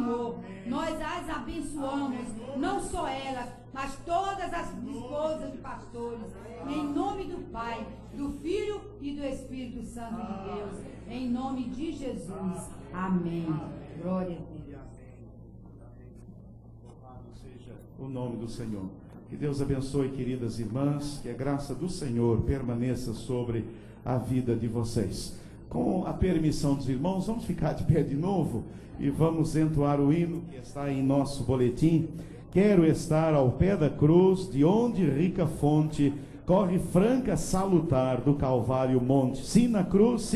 Senhor. Nós as abençoamos, não só elas, mas todas as esposas de pastores. Em nome do Pai, do Filho e do Espírito Santo de Deus. Em nome de Jesus. Amém. Glória a Deus. Louvado seja o nome do Senhor. Que Deus abençoe, queridas irmãs, que a graça do Senhor permaneça sobre a vida de vocês. Com a permissão dos irmãos, vamos ficar de pé de novo e vamos entoar o hino que está em nosso boletim. Quero estar ao pé da cruz, de onde rica fonte corre franca salutar do Calvário monte. Sim na cruz,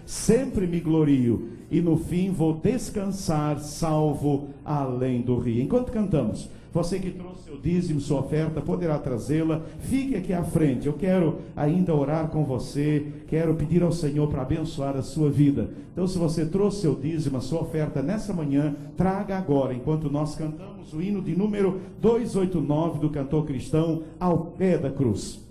sempre me glorio, e no fim vou descansar, salvo além do rio. Enquanto cantamos, você que trouxe seu dízimo, sua oferta, poderá trazê-la. Fique aqui à frente. Eu quero ainda orar com você. Quero pedir ao Senhor para abençoar a sua vida. Então, se você trouxe seu dízimo, a sua oferta nessa manhã, traga agora, enquanto nós cantamos o hino de número 289 do cantor cristão, Ao Pé da Cruz.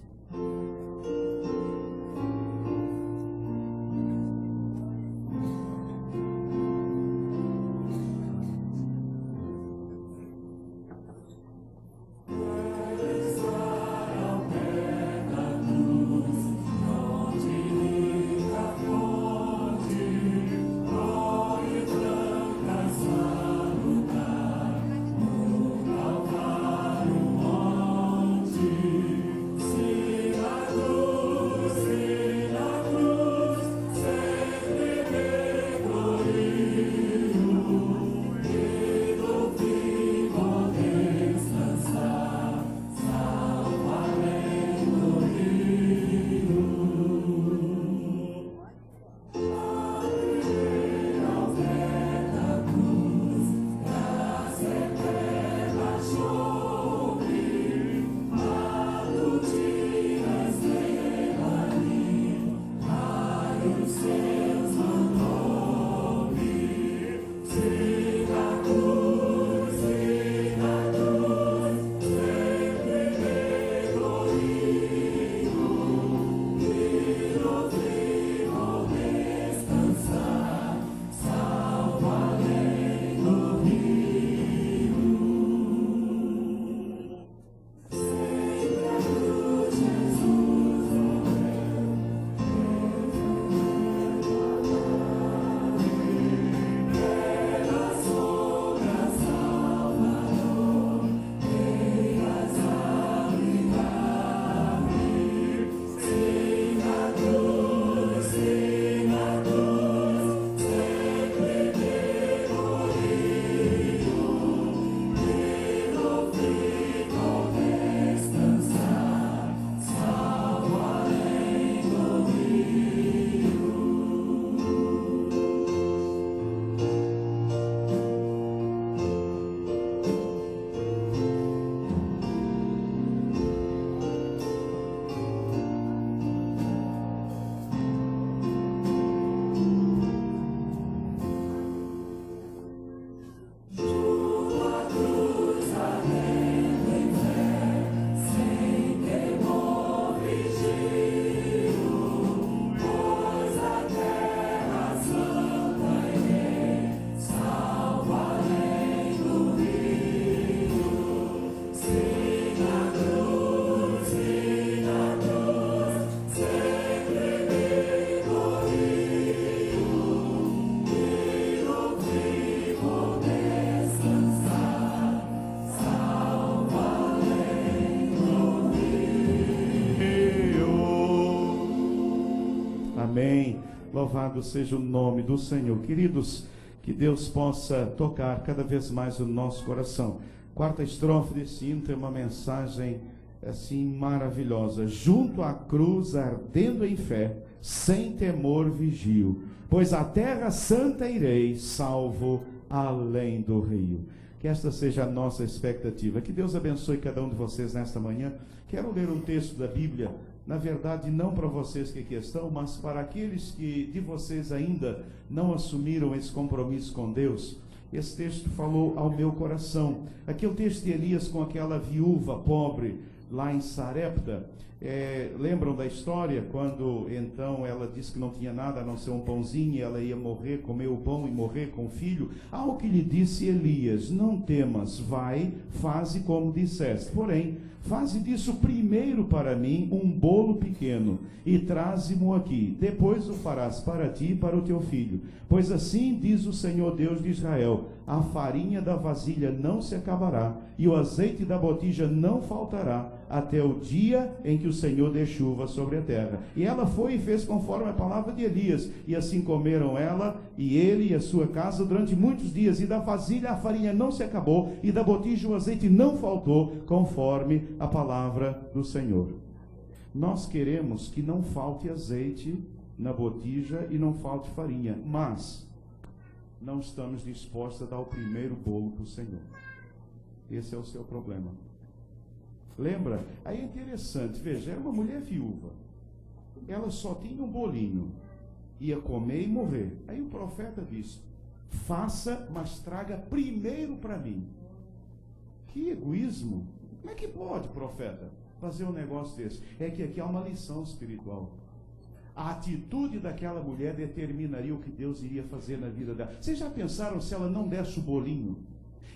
Louvado seja o nome do Senhor. Queridos, que Deus possa tocar cada vez mais o nosso coração. Quarta estrofe desse hino tem uma mensagem assim maravilhosa. Junto à cruz, ardendo em fé, sem temor vigio, pois a terra santa irei, salvo além do rio. Que esta seja a nossa expectativa. Que Deus abençoe cada um de vocês nesta manhã. Quero ler um texto da Bíblia, na verdade não para vocês que aqui estão, mas para aqueles que de vocês ainda não assumiram esse compromisso com Deus. Esse texto falou ao meu coração. Aqui é o texto de Elias com aquela viúva pobre lá em Sarepta. Lembram da história quando então ela disse que não tinha nada a não ser um pãozinho e ela ia morrer, comer o pão e morrer com o filho? Ao que lhe disse Elias: não temas, vai, faze como disseste, porém faze disso primeiro para mim um bolo pequeno e traze-mo aqui, depois o farás para ti e para o teu filho, pois assim diz o Senhor Deus de Israel: a farinha da vasilha não se acabará e o azeite da botija não faltará até o dia em que o Senhor dê chuva sobre a terra. E ela foi e fez conforme a palavra de Elias, e assim comeram ela e ele e a sua casa durante muitos dias, e da vasilha a farinha não se acabou, e da botija o azeite não faltou, conforme a palavra do Senhor. Nós queremos que não falte azeite na botija e não falte farinha, mas não estamos dispostos a dar o primeiro bolo para o Senhor. Esse é o seu problema. Lembra? Aí é interessante, veja, era uma mulher viúva, ela só tinha um bolinho, ia comer e morrer. Aí o profeta disse: faça, mas traga primeiro para mim. Que egoísmo! Como é que pode, profeta, fazer um negócio desse? É que aqui há uma lição espiritual. A atitude daquela mulher determinaria o que Deus iria fazer na vida dela. Vocês já pensaram se ela não desse o bolinho?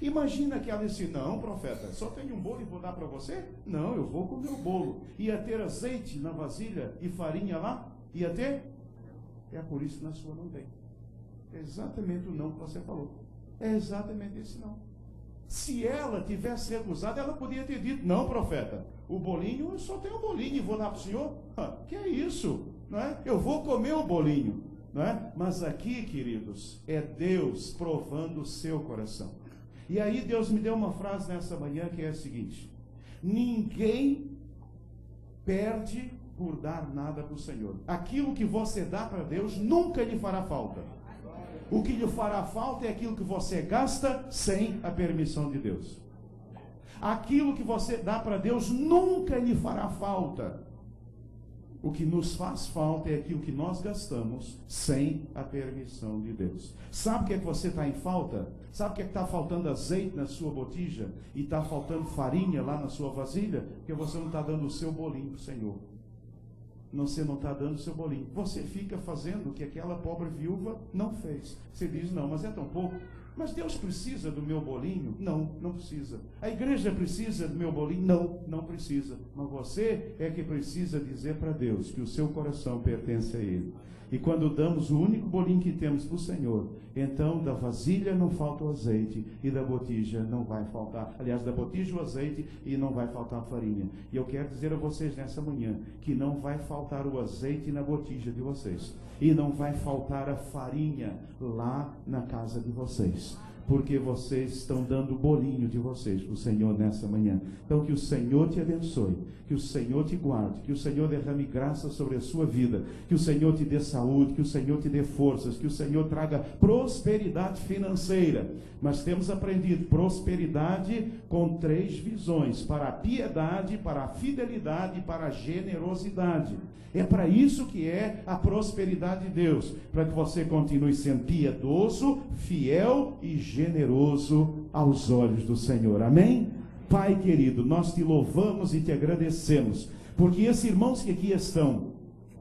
Imagina que ela disse: não, profeta, só tenho um bolo e vou dar para você? Não, eu vou comer o bolo. Ia ter azeite na vasilha e farinha lá? Ia ter? É por isso que na sua não tem. É exatamente o não que você falou. É exatamente esse não. Se ela tivesse recusado, ela podia ter dito: não, profeta, o bolinho, eu só tenho um bolinho e vou dar para o senhor? Que é isso? Não é? Eu vou comer o bolinho. Não é? Mas aqui, queridos, é Deus provando o seu coração. E aí Deus me deu uma frase nessa manhã que é a seguinte: ninguém perde por dar nada para o Senhor. Aquilo que você dá para Deus nunca lhe fará falta. O que lhe fará falta é aquilo que você gasta sem a permissão de Deus. Aquilo que você dá para Deus nunca lhe fará falta. O que nos faz falta é aquilo que nós gastamos sem a permissão de Deus. Sabe o que é que você está em falta? Sabe o que é que está faltando azeite na sua botija? E está faltando farinha lá na sua vasilha? Porque você não está dando o seu bolinho para o Senhor. Você não está dando o seu bolinho. Você fica fazendo o que aquela pobre viúva não fez. Você diz: não, mas é tão pouco. Mas Deus precisa do meu bolinho? Não, não precisa. A igreja precisa do meu bolinho? Não, não precisa. Mas você é que precisa dizer para Deus que o seu coração pertence a Ele. E quando damos o único bolinho que temos para o Senhor, então da vasilha não falta o azeite e da botija não vai faltar. Aliás, da botija o azeite e não vai faltar a farinha. E eu quero dizer a vocês nessa manhã que não vai faltar o azeite na botija de vocês. E não vai faltar a farinha lá na casa de vocês. Porque vocês estão dando o bolinho de vocês para o Senhor nessa manhã. Então que o Senhor te abençoe, que o Senhor te guarde, que o Senhor derrame graça sobre a sua vida, que o Senhor te dê saúde, que o Senhor te dê forças, que o Senhor traga prosperidade financeira. Mas temos aprendido prosperidade com 3 visões: para a piedade, para a fidelidade e para a generosidade. É para isso que é a prosperidade de Deus, para que você continue sendo piedoso, fiel e generoso aos olhos do Senhor. Amém? Pai querido, nós te louvamos e te agradecemos, porque esses irmãos que aqui estão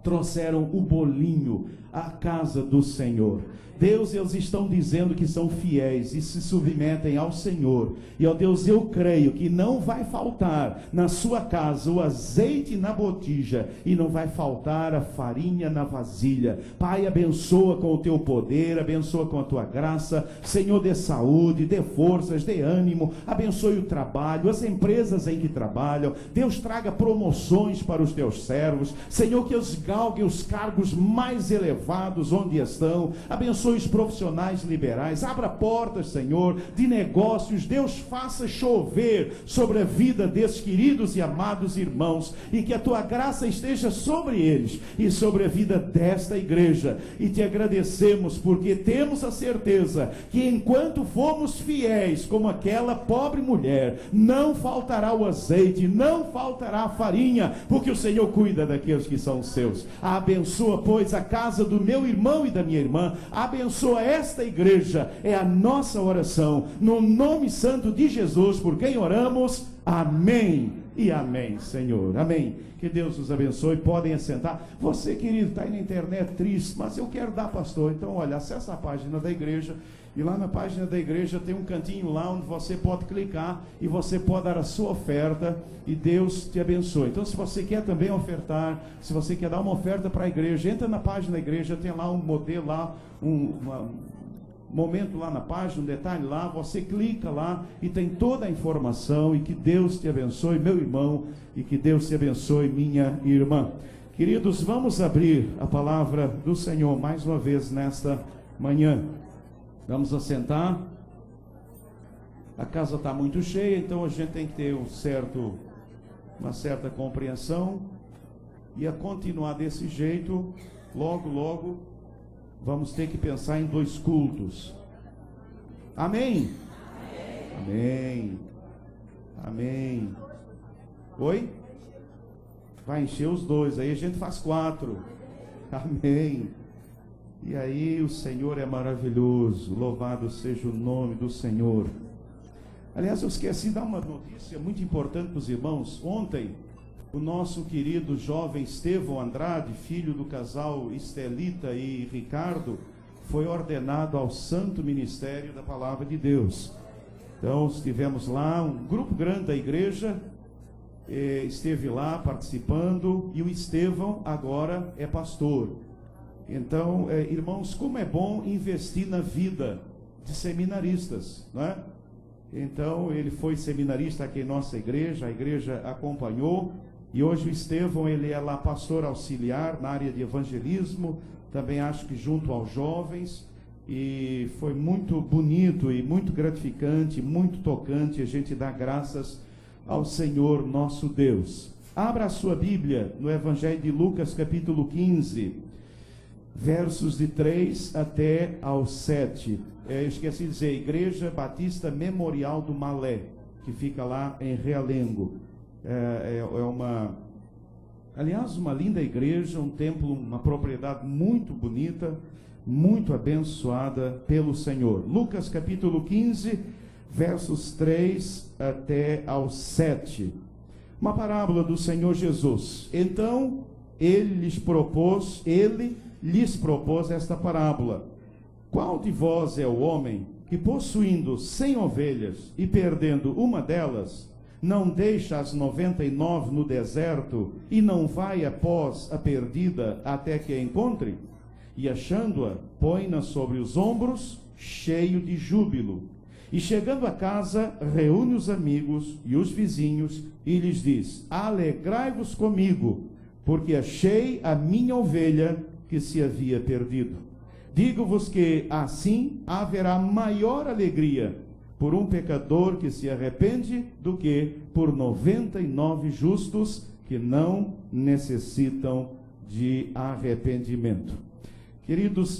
trouxeram o bolinho à casa do Senhor. Deus, eles estão dizendo que são fiéis e se submetem ao Senhor. E, ó Deus, eu creio que não vai faltar na sua casa o azeite na botija e não vai faltar a farinha na vasilha. Pai, abençoa com o teu poder, abençoa com a tua graça. Senhor, dê saúde, dê forças, dê ânimo, abençoe o trabalho, as empresas em que trabalham. Deus, traga promoções para os teus servos. Senhor, que eles galguem os cargos mais elevados onde estão. Abençoe os profissionais liberais, abra portas, Senhor, de negócios. Deus, faça chover sobre a vida desses queridos e amados irmãos, e que a tua graça esteja sobre eles e sobre a vida desta igreja. E te agradecemos porque temos a certeza que enquanto formos fiéis como aquela pobre mulher, não faltará o azeite, não faltará a farinha, porque o Senhor cuida daqueles que são seus. Abençoa, pois, a casa do meu irmão e da minha irmã. Abençoa esta igreja, é a nossa oração, no nome santo de Jesus, por quem oramos, amém e amém, Senhor. Amém. Que Deus os abençoe. Podem assentar. Você, querido, está aí na internet triste, mas eu quero dar, pastor. Então, olha, acessa a página da igreja. E lá na página da igreja tem um cantinho lá onde você pode clicar e você pode dar a sua oferta e Deus te abençoe. Então, se você quer também ofertar, se você quer dar uma oferta para a igreja, entra na página da igreja, tem lá um modelo lá, um momento lá na página, um detalhe lá, você clica lá e tem toda a informação. E que Deus te abençoe, meu irmão, e que Deus te abençoe, minha irmã. Queridos, vamos abrir a palavra do Senhor mais uma vez nesta manhã. Vamos assentar. A casa está muito cheia, então a gente tem que ter uma certa compreensão. E a continuar desse jeito, logo vamos ter que pensar em 2 cultos. Amém? Amém. Amém. Oi? Vai encher os 2, aí a gente faz 4. Amém. E aí o Senhor é maravilhoso, louvado seja o nome do Senhor. Aliás, eu esqueci de dar uma notícia muito importante para os irmãos. Ontem, o nosso querido jovem Estevão Andrade, filho do casal Estelita e Ricardo, foi ordenado ao santo ministério da Palavra de Deus. Então, estivemos lá, um grupo grande da igreja esteve lá participando, e o Estevão agora é pastor. Então, irmãos, como é bom investir na vida de seminaristas, não é? Então, ele foi seminarista aqui em nossa igreja, a igreja acompanhou, e hoje o Estevão, ele é lá pastor auxiliar na área de evangelismo, também acho que junto aos jovens, e foi muito bonito e muito gratificante, muito tocante, a gente dá graças ao Senhor nosso Deus. Abra a sua Bíblia no Evangelho de Lucas, capítulo 15, versos de 3 até ao 7. Eu esqueci de dizer, Igreja Batista Memorial do Malé, que fica lá em Realengo. Aliás, uma linda igreja, um templo, uma propriedade muito bonita, muito abençoada pelo Senhor. Lucas capítulo 15, versos 3 até ao 7. Uma parábola do Senhor Jesus. Então, ele lhes propôs esta parábola: qual de vós é o homem que, possuindo 100 ovelhas e perdendo uma delas, não deixa as 99 no deserto e não vai após a perdida até que a encontre? E achando-a, põe-na sobre os ombros, cheio de júbilo. E chegando a casa, reúne os amigos e os vizinhos e lhes diz: alegrai-vos comigo, porque achei a minha ovelha que se havia perdido. Digo-vos que assim haverá maior alegria por um pecador que se arrepende do que por 99 justos que não necessitam de arrependimento. Queridos,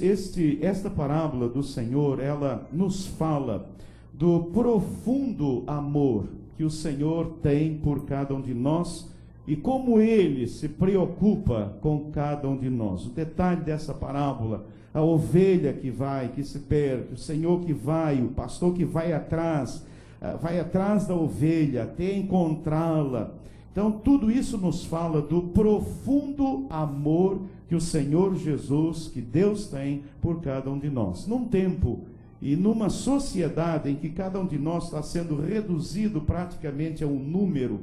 esta parábola do Senhor, ela nos fala do profundo amor que o Senhor tem por cada um de nós e como Ele se preocupa com cada um de nós. O detalhe dessa parábola: a ovelha que se perde, o Senhor que vai, o pastor que vai atrás da ovelha até encontrá-la. Então, tudo isso nos fala do profundo amor que o Senhor Jesus, que Deus tem por cada um de nós. Num tempo e numa sociedade em que cada um de nós está sendo reduzido praticamente a um número,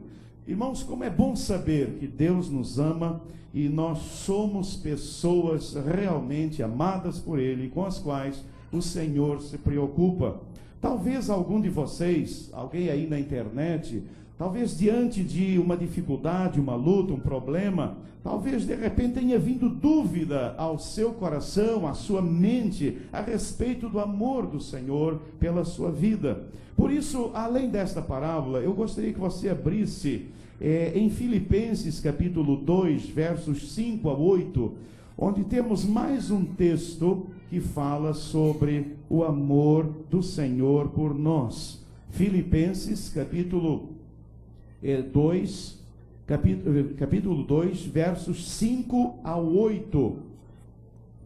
irmãos, como é bom saber que Deus nos ama e nós somos pessoas realmente amadas por Ele, com as quais o Senhor se preocupa. Talvez algum de vocês, alguém aí na internet, talvez diante de uma dificuldade, uma luta, um problema, talvez de repente tenha vindo dúvida ao seu coração, à sua mente, a respeito do amor do Senhor pela sua vida. Por isso, além desta parábola, eu gostaria que você abrisse em Filipenses capítulo 2, versos 5 a 8, onde temos mais um texto que fala sobre o amor do Senhor por nós. Filipenses capítulo 2, versos 5 a 8.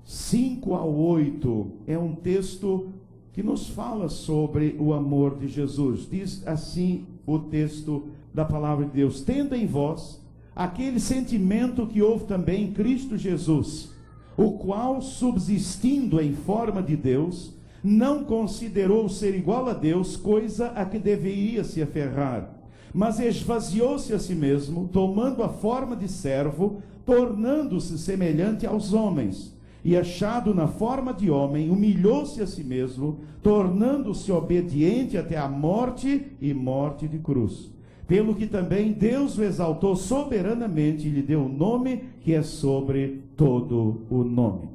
5 a 8 é um texto que nos fala sobre o amor de Jesus. Diz assim o texto da palavra de Deus: tendo em vós aquele sentimento que houve também em Cristo Jesus, o qual, subsistindo em forma de Deus, não considerou ser igual a Deus coisa a que deveria se aferrar, mas esvaziou-se a si mesmo, tomando a forma de servo, tornando-se semelhante aos homens, e achado na forma de homem, humilhou-se a si mesmo, tornando-se obediente até a morte, e morte de cruz. Pelo que também Deus o exaltou soberanamente e lhe deu o nome que é sobre todo o nome.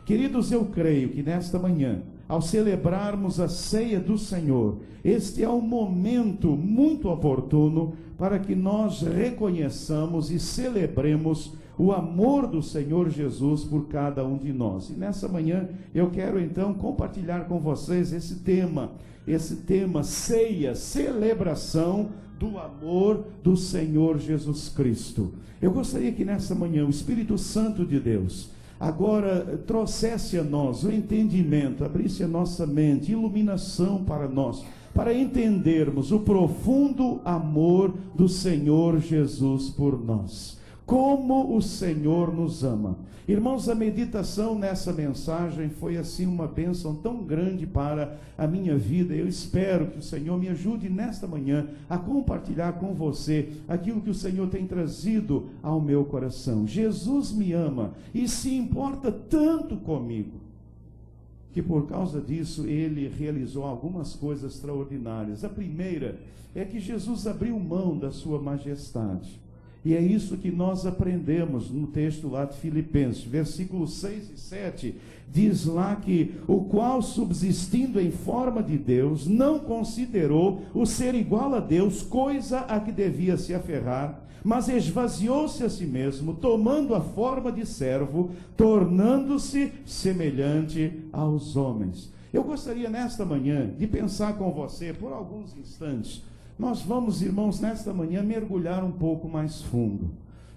Queridos, eu creio que nesta manhã, ao celebrarmos a ceia do Senhor, este é um momento muito oportuno para que nós reconheçamos e celebremos o amor do Senhor Jesus por cada um de nós. E nessa manhã eu quero então compartilhar com vocês esse tema ceia, celebração do amor do Senhor Jesus Cristo. Eu gostaria que nessa manhã o Espírito Santo de Deus agora trouxesse a nós o entendimento, abrisse a nossa mente, iluminação para nós, para entendermos o profundo amor do Senhor Jesus por nós. Como o Senhor nos ama. Irmãos, a meditação nessa mensagem foi assim uma bênção tão grande para a minha vida. Eu espero que o Senhor me ajude nesta manhã a compartilhar com você aquilo que o Senhor tem trazido ao meu coração. Jesus me ama e se importa tanto comigo, que por causa disso ele realizou algumas coisas extraordinárias. A primeira é que Jesus abriu mão da sua majestade. E é isso que nós aprendemos no texto lá de Filipenses, versículos 6 e 7, diz lá que o qual, subsistindo em forma de Deus, não considerou o ser igual a Deus coisa a que devia se aferrar, mas esvaziou-se a si mesmo, tomando a forma de servo, tornando-se semelhante aos homens. Eu gostaria nesta manhã de pensar com você por alguns instantes. Nós vamos, irmãos, nesta manhã mergulhar um pouco mais fundo.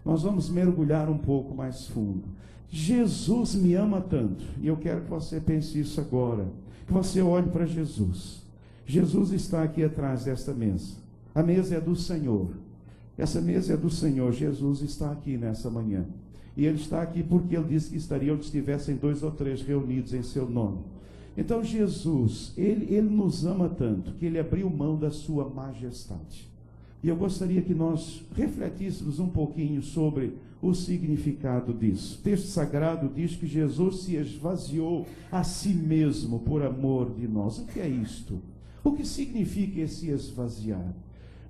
Nós vamos mergulhar um pouco mais fundo. Jesus me ama tanto, e eu quero que você pense isso agora, que você olhe para Jesus. Jesus está aqui atrás desta mesa. A mesa é do Senhor. Essa mesa é do Senhor. Jesus está aqui nessa manhã. E Ele está aqui porque Ele disse que estaria onde estivessem 2 ou 3 reunidos em seu nome. Então Jesus, ele nos ama tanto, que Ele abriu mão da sua majestade. E eu gostaria que nós refletíssemos um pouquinho sobre o significado disso. O texto sagrado diz que Jesus se esvaziou a si mesmo por amor de nós. O que é isto? O que significa esse esvaziar?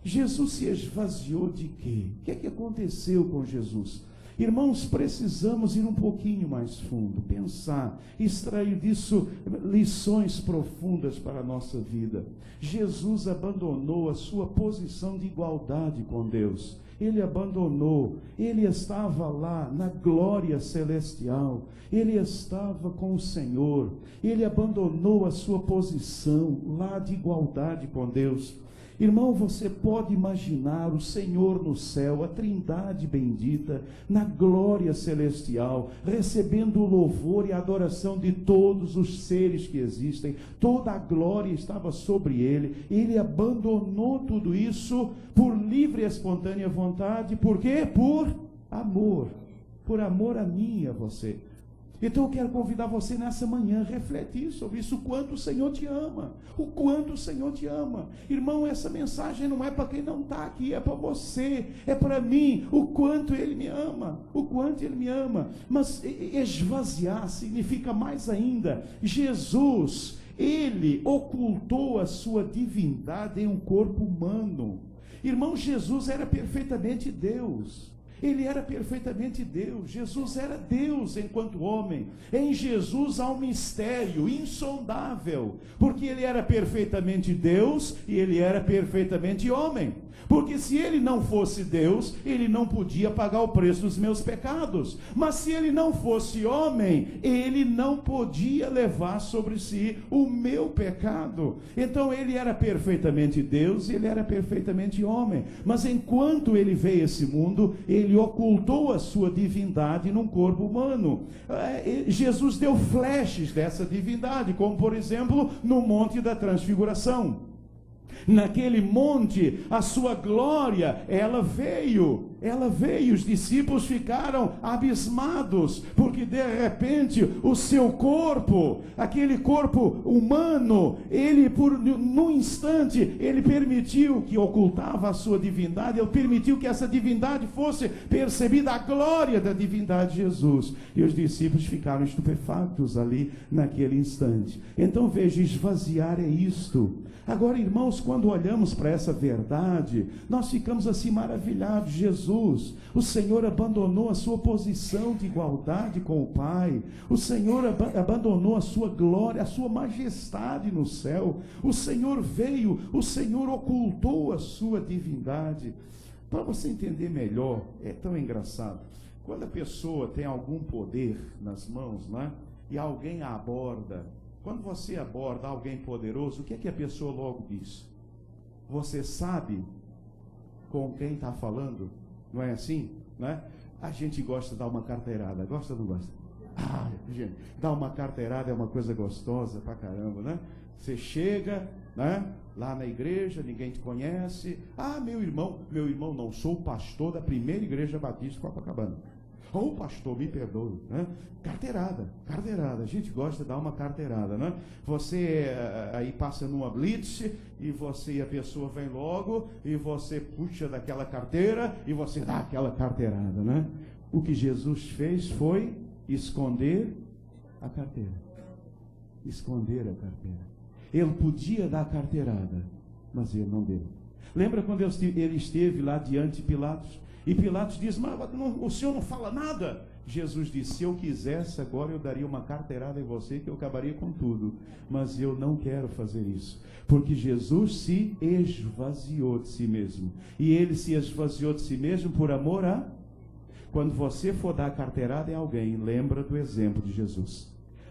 Jesus se esvaziou de quê? O que é que aconteceu com Jesus? Irmãos, precisamos ir um pouquinho mais fundo, pensar, extrair disso lições profundas para a nossa vida. Jesus abandonou a sua posição de igualdade com Deus. Ele abandonou, ele estava lá na glória celestial, ele estava com o Senhor, ele abandonou a sua posição lá de igualdade com Deus. Irmão, você pode imaginar o Senhor no céu, a Trindade bendita, na glória celestial, recebendo o louvor e a adoração de todos os seres que existem. Toda a glória estava sobre ele. Ele abandonou tudo isso por livre e espontânea vontade. Por quê? Por amor. Por amor a mim e a você. Então eu quero convidar você nessa manhã a refletir sobre isso, o quanto o Senhor te ama, o quanto o Senhor te ama. Irmão, essa mensagem não é para quem não está aqui, é para você, é para mim, o quanto Ele me ama, o quanto Ele me ama. Mas esvaziar significa mais ainda, Jesus, Ele ocultou a sua divindade em um corpo humano. Irmão, Jesus era perfeitamente Deus. Ele era perfeitamente Deus. Jesus era Deus enquanto homem. Em Jesus há um mistério insondável, porque Ele era perfeitamente Deus e Ele era perfeitamente homem. Porque se Ele não fosse Deus, Ele não podia pagar o preço dos meus pecados. Mas se Ele não fosse homem, Ele não podia levar sobre si o meu pecado. Então Ele era perfeitamente Deus e Ele era perfeitamente homem. Mas enquanto Ele veio a esse mundo, Ele ocultou a sua divindade num corpo humano. Jesus deu flashes dessa divindade, como por exemplo no Monte da Transfiguração. Naquele monte, a sua glória, ela veio, os discípulos ficaram abismados, porque de repente o seu corpo, aquele corpo humano, ele num instante, ele permitiu que ocultava a sua divindade, ele permitiu que essa divindade fosse percebida, a glória da divindade de Jesus, e os discípulos ficaram estupefatos ali naquele instante. Então veja, esvaziar é isto. Agora, irmãos, quando olhamos para essa verdade, nós ficamos assim maravilhados. Jesus, o Senhor abandonou a sua posição de igualdade com o Pai, o Senhor abandonou a sua glória, a sua majestade no céu, o Senhor veio, o Senhor ocultou a sua divindade. Para você entender melhor, é tão engraçado, quando a pessoa tem algum poder nas mãos, né, e alguém a aborda. Quando você aborda alguém poderoso, o que é que a pessoa logo diz? Você sabe com quem está falando? Não é assim? Né? A gente gosta de dar uma carteirada. Gosta ou não gosta? Gente, dar uma carteirada é uma coisa gostosa pra caramba, né? Você chega, né, lá na igreja, ninguém te conhece. Meu irmão não, sou o pastor da primeira igreja batista de Copacabana. Pastor, me perdoe, né? Carteirada, a gente gosta de dar uma carteirada, né? Você aí passa numa blitz e a pessoa vem logo e você puxa daquela carteira e você dá aquela carteirada, né? O que Jesus fez foi esconder a carteira. Ele podia dar a carteirada, mas ele não deu. Lembra quando ele esteve lá diante de Pilatos? E Pilatos diz, mas o senhor não fala nada. Jesus disse, se eu quisesse agora eu daria uma carteirada em você que eu acabaria com tudo. Mas eu não quero fazer isso. Porque Jesus se esvaziou de si mesmo. E ele se esvaziou de si mesmo por amor a... Quando você for dar carteirada em alguém, lembra do exemplo de Jesus.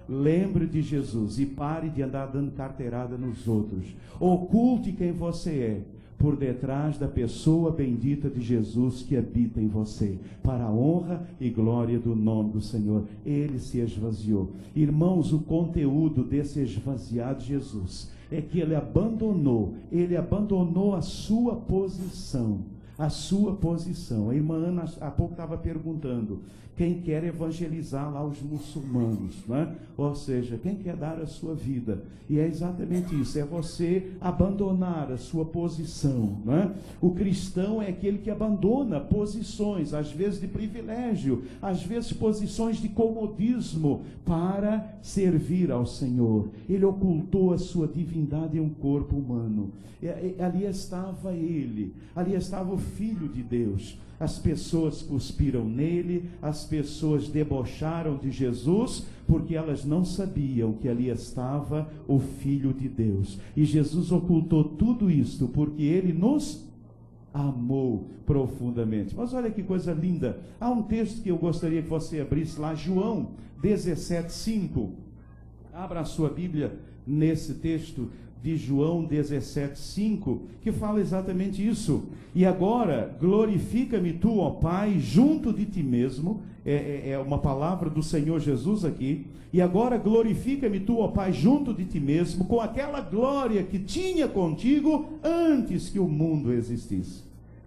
Lembre de Jesus e pare de andar dando carteirada nos outros. Oculte quem você é por detrás da pessoa bendita de Jesus que habita em você, para a honra e glória do nome do Senhor. Ele se esvaziou. Irmãos, o conteúdo desse esvaziado Jesus é que ele abandonou a sua posição. A irmã Ana há pouco estava perguntando, quem quer evangelizar lá os muçulmanos, né? Ou seja, quem quer dar a sua vida, e é exatamente isso, é você abandonar a sua posição, né? O cristão é aquele que abandona posições, às vezes de privilégio, às vezes posições de comodismo, para servir ao Senhor. Ele ocultou a sua divindade em um corpo humano, ali estava ele, ali estava o Filho de Deus. As pessoas cuspiram nele, as pessoas debocharam de Jesus, porque elas não sabiam que ali estava o Filho de Deus. E Jesus ocultou tudo isto, porque ele nos amou profundamente. Mas olha que coisa linda, há um texto que eu gostaria que você abrisse lá, João 17:5. Abra a sua Bíblia nesse texto de João 17:5, que fala exatamente isso. E agora, glorifica-me tu, ó Pai, junto de ti mesmo. É uma palavra do Senhor Jesus aqui. E agora glorifica-me tu, ó Pai, junto de ti mesmo, com aquela glória que tinha contigo antes que o mundo existisse.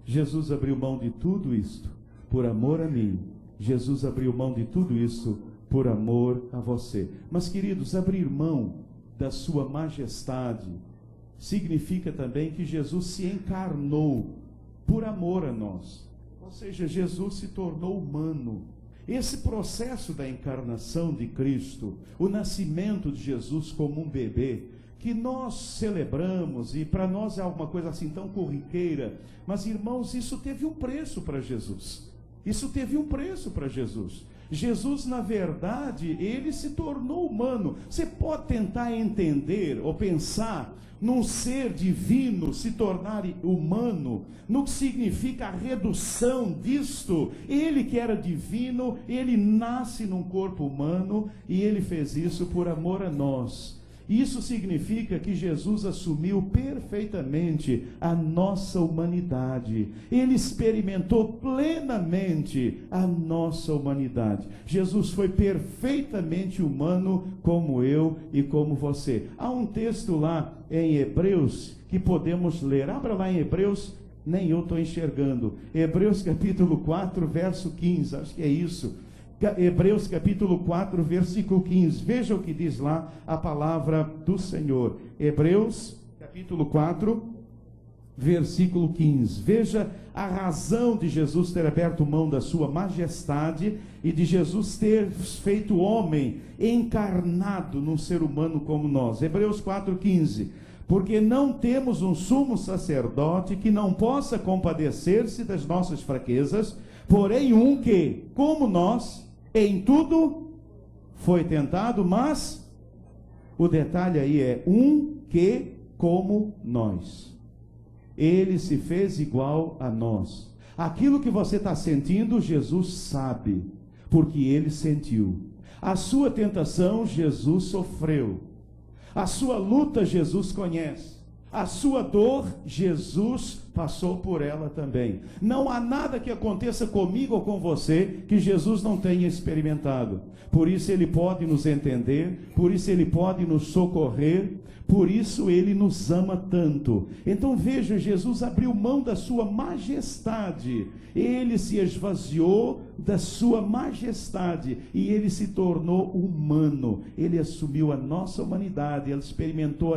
Jesus abriu mão de tudo isto por amor a mim. Jesus abriu mão de tudo isso por amor a você. Mas, queridos, abrir mão da sua majestade significa também que Jesus se encarnou por amor a nós. Ou seja, Jesus se tornou humano. Esse processo da encarnação de Cristo, o nascimento de Jesus como um bebê, que nós celebramos, e para nós é alguma coisa assim tão corriqueira, mas, irmãos, isso teve um preço para Jesus. Jesus, na verdade, ele se tornou humano. Você pode tentar entender ou pensar num ser divino se tornar humano, no que significa a redução disto. Ele que era divino, ele nasce num corpo humano, e ele fez isso por amor a nós. Isso significa que Jesus assumiu perfeitamente a nossa humanidade. Ele experimentou plenamente a nossa humanidade. Jesus foi perfeitamente humano como eu e como você. Há um texto lá em Hebreus que podemos ler. Abra lá em Hebreus, nem eu estou enxergando. Hebreus capítulo 4, verso 15. Acho que é isso. Hebreus capítulo 4, versículo 15. Veja o que diz lá a palavra do Senhor. Hebreus capítulo 4, versículo 15. Veja a razão de Jesus ter aberto mão da sua majestade e de Jesus ter feito homem encarnado num ser humano como nós. Hebreus 4, 15. Porque não temos um sumo sacerdote que não possa compadecer-se das nossas fraquezas, porém um que, como nós, em tudo foi tentado, mas o detalhe aí é um que, como nós. Ele se fez igual a nós. Aquilo que você está sentindo, Jesus sabe, porque ele sentiu. A sua tentação, Jesus sofreu. A sua luta, Jesus conhece. A sua dor, Jesus passou por ela também. Não há nada que aconteça comigo ou com você que Jesus não tenha experimentado. Por isso ele pode nos entender, por isso ele pode nos socorrer, por isso ele nos ama tanto. Então veja, Jesus abriu mão da sua majestade. Ele se esvaziou da sua majestade e ele se tornou humano. Ele assumiu a nossa humanidade, ele experimentou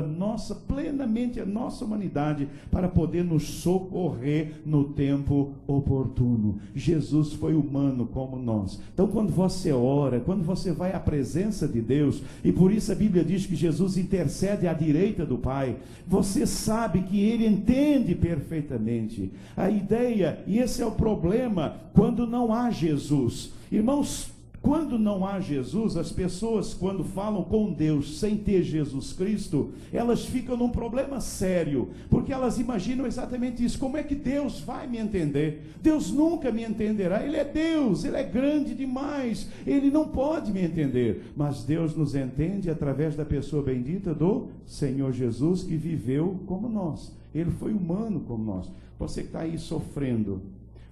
plenamente a nossa humanidade para poder nos socorrer no tempo oportuno. Jesus foi humano como nós. Então quando você ora, quando você vai à presença de Deus, e por isso a Bíblia diz que Jesus intercede à direita do Pai, você sabe que ele entende perfeitamente a ideia, e esse é o problema quando não há Jesus. Irmãos, quando não há Jesus, as pessoas, quando falam com Deus sem ter Jesus Cristo, elas ficam num problema sério, porque elas imaginam exatamente isso: como é que Deus vai me entender? Deus nunca me entenderá. Ele é Deus, ele é grande demais, ele não pode me entender. Mas Deus nos entende através da pessoa bendita do Senhor Jesus, que viveu como nós. Ele foi humano como nós. Você que está aí sofrendo,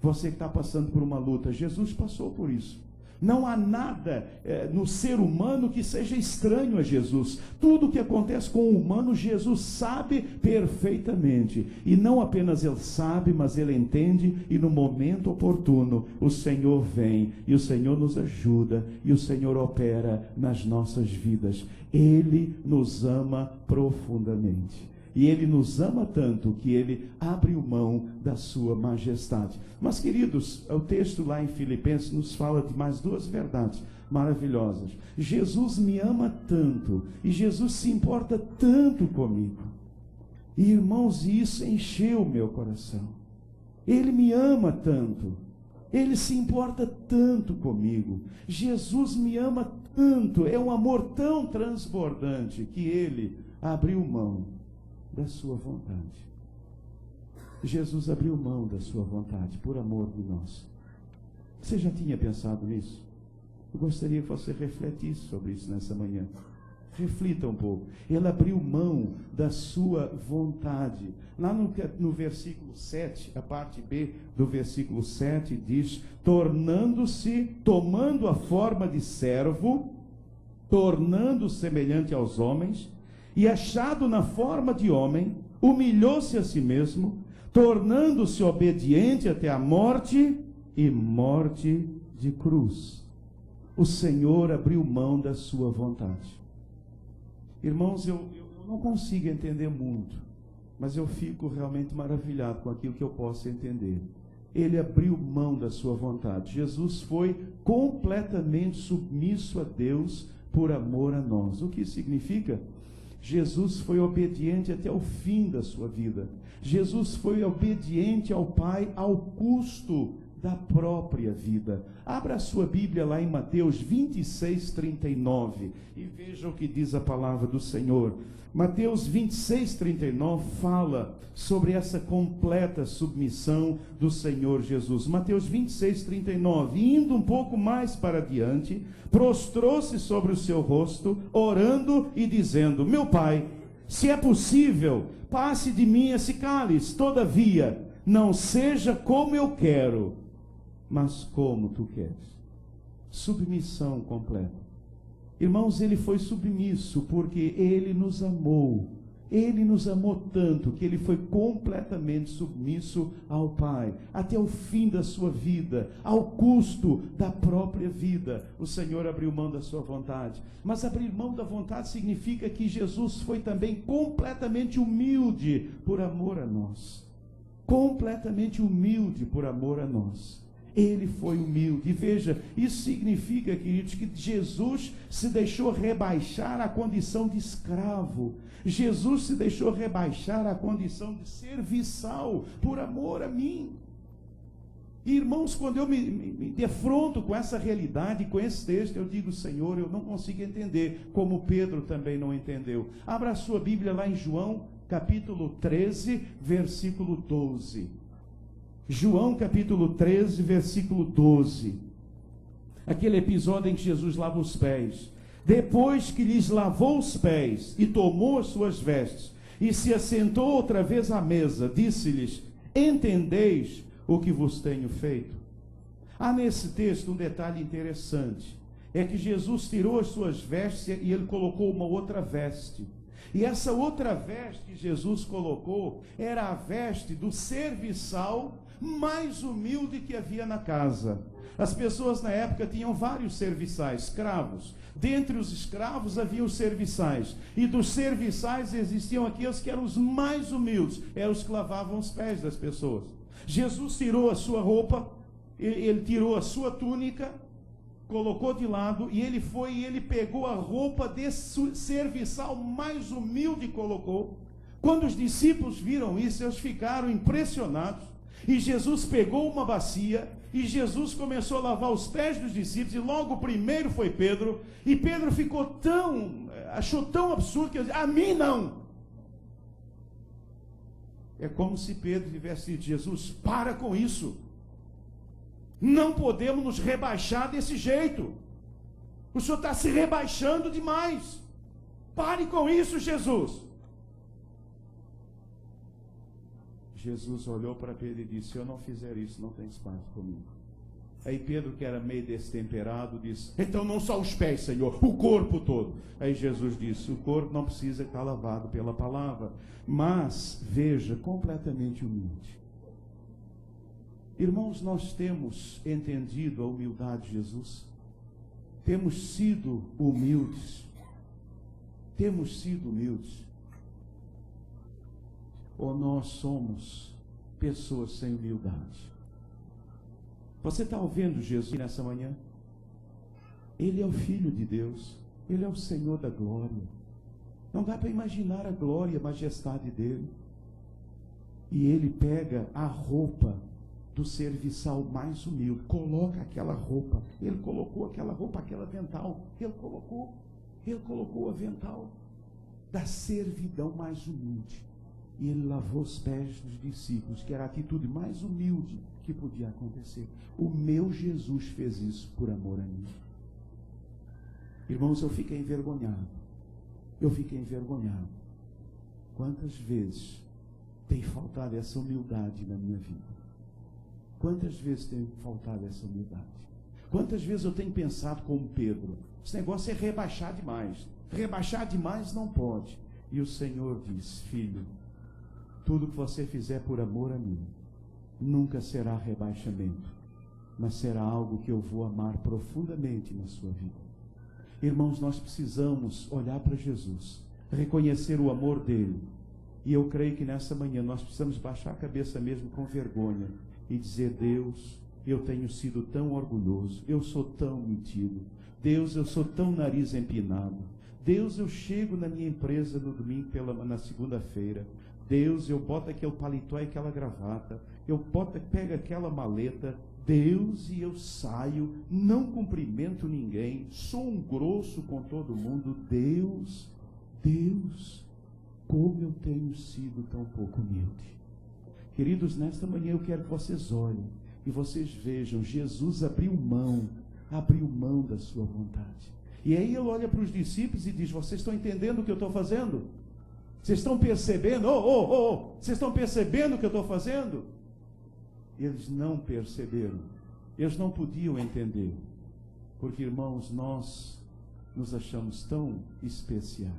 você que está passando por uma luta, Jesus passou por isso. Não há nada no ser humano que seja estranho a Jesus. Tudo que acontece com o humano, Jesus sabe perfeitamente. E não apenas ele sabe, mas ele entende, e no momento oportuno o Senhor vem, e o Senhor nos ajuda, e o Senhor opera nas nossas vidas. Ele nos ama profundamente. E ele nos ama tanto que ele abriu mão da sua majestade. Mas, queridos, o texto lá em Filipenses nos fala de mais duas verdades maravilhosas. Jesus me ama tanto, e Jesus se importa tanto comigo. E, irmãos, isso encheu meu coração. Ele me ama tanto, ele se importa tanto comigo. Jesus me ama tanto, é um amor tão transbordante que ele abriu mão da sua vontade. Jesus abriu mão da sua vontade por amor de nós. Você já tinha pensado nisso? Eu gostaria que você refletisse sobre isso nessa manhã. Reflita um pouco. Ele abriu mão da sua vontade. Lá no versículo 7, a parte B do versículo 7 diz: tomando a forma de servo, tornando-se semelhante aos homens, e achado na forma de homem, humilhou-se a si mesmo, tornando-se obediente até a morte, e morte de cruz. O Senhor abriu mão da sua vontade. Irmãos, eu não consigo entender muito, mas eu fico realmente maravilhado com aquilo que eu posso entender. Ele abriu mão da sua vontade. Jesus foi completamente submisso a Deus por amor a nós. O que isso significa? Jesus foi obediente até o fim da sua vida. Jesus foi obediente ao Pai ao custo da própria vida. Abra a sua Bíblia lá em Mateus 26, 39 e veja o que diz a palavra do Senhor. Mateus 26, 39 fala sobre essa completa submissão do Senhor Jesus. Mateus 26, 39, indo um pouco mais para diante, prostrou-se sobre o seu rosto, orando e dizendo: meu Pai, se é possível, passe de mim esse cálice, todavia, não seja como eu quero, mas como tu queres. Submissão completa. Irmãos, ele foi submisso porque ele nos amou. Ele nos amou tanto que ele foi completamente submisso ao Pai, até o fim da sua vida, ao custo da própria vida. O Senhor abriu mão da sua vontade. Mas abrir mão da vontade significa que Jesus foi também completamente humilde por amor a nós. Completamente humilde por amor a nós. Ele foi humilde. E veja, isso significa, queridos, que Jesus se deixou rebaixar à condição de escravo. Jesus se deixou rebaixar à condição de serviçal por amor a mim. E, irmãos, quando eu me defronto com essa realidade, com esse texto, eu digo: Senhor, eu não consigo entender, como Pedro também não entendeu. Abra a sua Bíblia lá em João, capítulo 13, versículo 12. João capítulo 13, versículo 12. Aquele episódio em que Jesus lava os pés. Depois que lhes lavou os pés e tomou as suas vestes e se assentou outra vez à mesa, disse-lhes: entendeis o que vos tenho feito? Há nesse texto um detalhe interessante. É que Jesus tirou as suas vestes e ele colocou uma outra veste. E essa outra veste que Jesus colocou era a veste do serviçal mais humilde que havia na casa. As pessoas na época tinham vários serviçais, escravos. Dentre os escravos havia os serviçais. E dos serviçais existiam aqueles que eram os mais humildes. Eram os que lavavam os pés das pessoas. Jesus tirou a sua roupa, ele tirou a sua túnica, colocou de lado, e ele foi e ele pegou a roupa desse serviçal mais humilde e colocou. Quando os discípulos viram isso, eles ficaram impressionados. E Jesus pegou uma bacia e Jesus começou a lavar os pés dos discípulos, e logo o primeiro foi Pedro, e Pedro achou tão absurdo que ele disse: a mim não. É como se Pedro tivesse dito: Jesus, para com isso. Não podemos nos rebaixar desse jeito. O Senhor está se rebaixando demais. Pare com isso, Jesus. Jesus olhou para Pedro e disse: se eu não fizer isso, não tem espaço comigo. Aí Pedro, que era meio destemperado, disse: então não só os pés, Senhor, o corpo todo. Aí Jesus disse: o corpo não precisa estar lavado pela palavra, mas, veja, completamente humilde. Irmãos, nós temos entendido a humildade de Jesus? Temos sido humildes? Temos sido humildes? Ou nós somos pessoas sem humildade? Você está ouvindo Jesus nessa manhã? Ele é o Filho de Deus. Ele é o Senhor da glória. Não dá para imaginar a glória e a majestade dele. E ele pega a roupa do serviçal mais humilde, coloca aquela roupa. Ele colocou aquela roupa, aquele avental. Ele colocou o avental da servidão mais humilde. E ele lavou os pés dos discípulos, que era a atitude mais humilde que podia acontecer. O meu Jesus fez isso por amor a mim. Irmãos, eu fiquei envergonhado. Quantas vezes tem faltado essa humildade na minha vida? Quantas vezes tem faltado essa humildade? Quantas vezes eu tenho pensado como Pedro: esse negócio é rebaixar demais. Rebaixar demais não pode. E o Senhor diz: filho, tudo que você fizer por amor a mim, nunca será rebaixamento, mas será algo que eu vou amar profundamente na sua vida. Irmãos, nós precisamos olhar para Jesus, reconhecer o amor dele. E eu creio que nessa manhã nós precisamos baixar a cabeça mesmo com vergonha e dizer: Deus, eu tenho sido tão orgulhoso, eu sou tão metido. Deus, eu sou tão nariz empinado. Deus, eu chego na minha empresa no domingo, na segunda-feira. Deus, eu boto aquele paletó e aquela gravata. Eu pego aquela maleta. Deus, e eu saio, não cumprimento ninguém, sou um grosso com todo mundo. Deus, como eu tenho sido tão pouco humilde. Queridos, nesta manhã eu quero que vocês olhem e vocês vejam, Jesus abriu mão da sua vontade. E aí ele olha para os discípulos e diz: vocês estão entendendo o que eu estou fazendo? Vocês estão percebendo? Vocês estão percebendo o que eu estou fazendo? Eles não perceberam. Eles não podiam entender. Porque, irmãos, nós nos achamos tão especiais.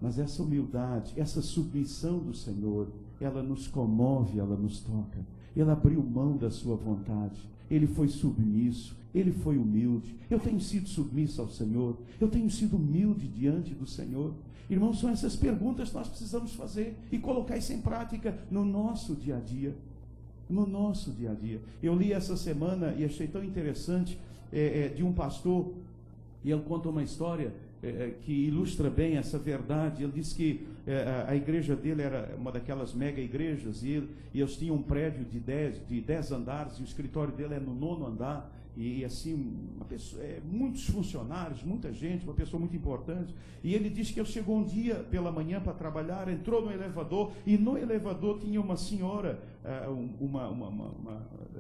Mas essa humildade, essa submissão do Senhor, ela nos comove, ela nos toca. Ele abriu mão da sua vontade. Ele foi submisso, ele foi humilde. Eu tenho sido submisso ao Senhor. Eu tenho sido humilde diante do Senhor. Irmãos, são essas perguntas que nós precisamos fazer e colocar isso em prática no nosso dia a dia. No nosso dia a dia. Eu li essa semana e achei tão interessante de um pastor, e ele conta uma história que ilustra bem essa verdade. Ele disse que a igreja dele era uma daquelas mega igrejas, e eles tinham um prédio de 10 andares, e o escritório dele é no 9º andar, e assim, uma pessoa, muitos funcionários, muita gente, uma pessoa muito importante. E ele diz que ele chegou um dia pela manhã para trabalhar, entrou no elevador, e no elevador tinha uma senhora,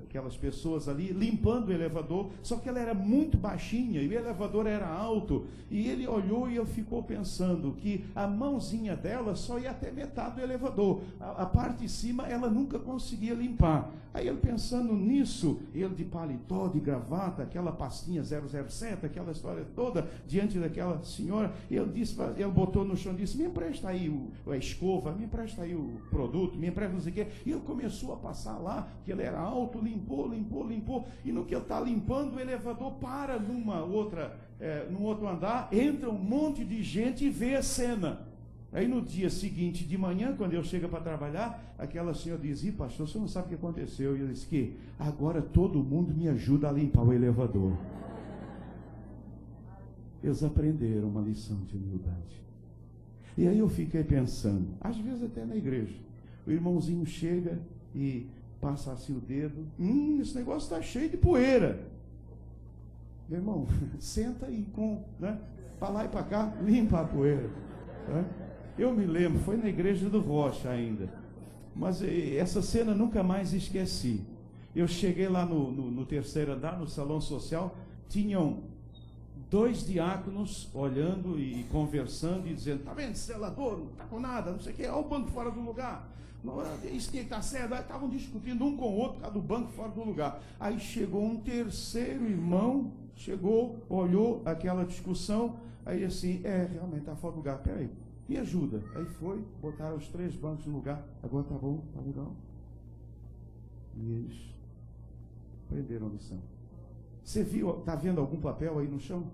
aquelas pessoas ali limpando o elevador, só que ela era muito baixinha e o elevador era alto, e ele olhou e ele ficou pensando que a mãozinha dela só ia até metade do elevador, a parte de cima ela nunca conseguia limpar. Aí ele, pensando nisso, ele de paletó, de gravata, aquela pastinha 007, aquela história toda, diante daquela senhora, ele botou no chão e disse: me empresta aí a escova, me empresta aí o produto, me empresta não sei o quê. E ele começou a passar lá, que ele era alto, limpou, e no que ele está limpando, o elevador para num outro andar, entra um monte de gente e vê a cena. Aí no dia seguinte de manhã, quando eu chego para trabalhar, aquela senhora diz: ih, pastor, você não sabe o que aconteceu? E eu disse que agora todo mundo me ajuda a limpar o elevador. Eles aprenderam uma lição de humildade. E aí eu fiquei pensando, às vezes até na igreja, o irmãozinho chega e passa assim o dedo: esse negócio está cheio de poeira. Meu irmão, senta aí para lá e para cá, limpa a poeira. Eu me lembro, foi na igreja do Rocha ainda, mas essa cena nunca mais esqueci. Eu cheguei lá no 3º andar, no salão social, tinham 2 diáconos olhando e conversando e dizendo: tá vendo, esse zelador não está com nada, não sei o que, olha o banco fora do lugar, isso tinha que estar certo. Aí estavam discutindo um com o outro por causa do banco fora do lugar. Aí chegou um terceiro irmão, olhou aquela discussão, aí assim: realmente está fora do lugar, peraí, me ajuda. Aí foi, botaram os 3 bancos no lugar. Agora tá bom, tá legal. E eles aprenderam a lição. Você viu, tá vendo algum papel aí no chão?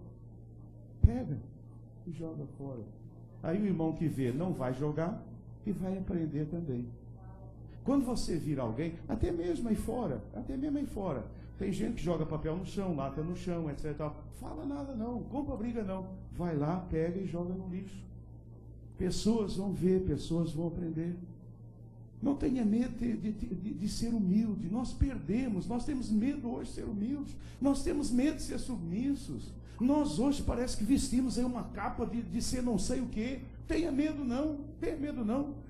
Pega e joga fora. Aí o irmão que vê não vai jogar e vai aprender também. Quando você vir alguém, até mesmo aí fora, tem gente que joga papel no chão, lata no chão, etc. Fala nada não, compra briga não. Vai lá, pega e joga no lixo. Pessoas vão ver, pessoas vão aprender. Não tenha medo de ser humilde. Nós temos medo hoje de ser humildes. Nós temos medo de ser submissos. Nós hoje parece que vestimos aí uma capa de ser não sei o quê. Tenha medo não.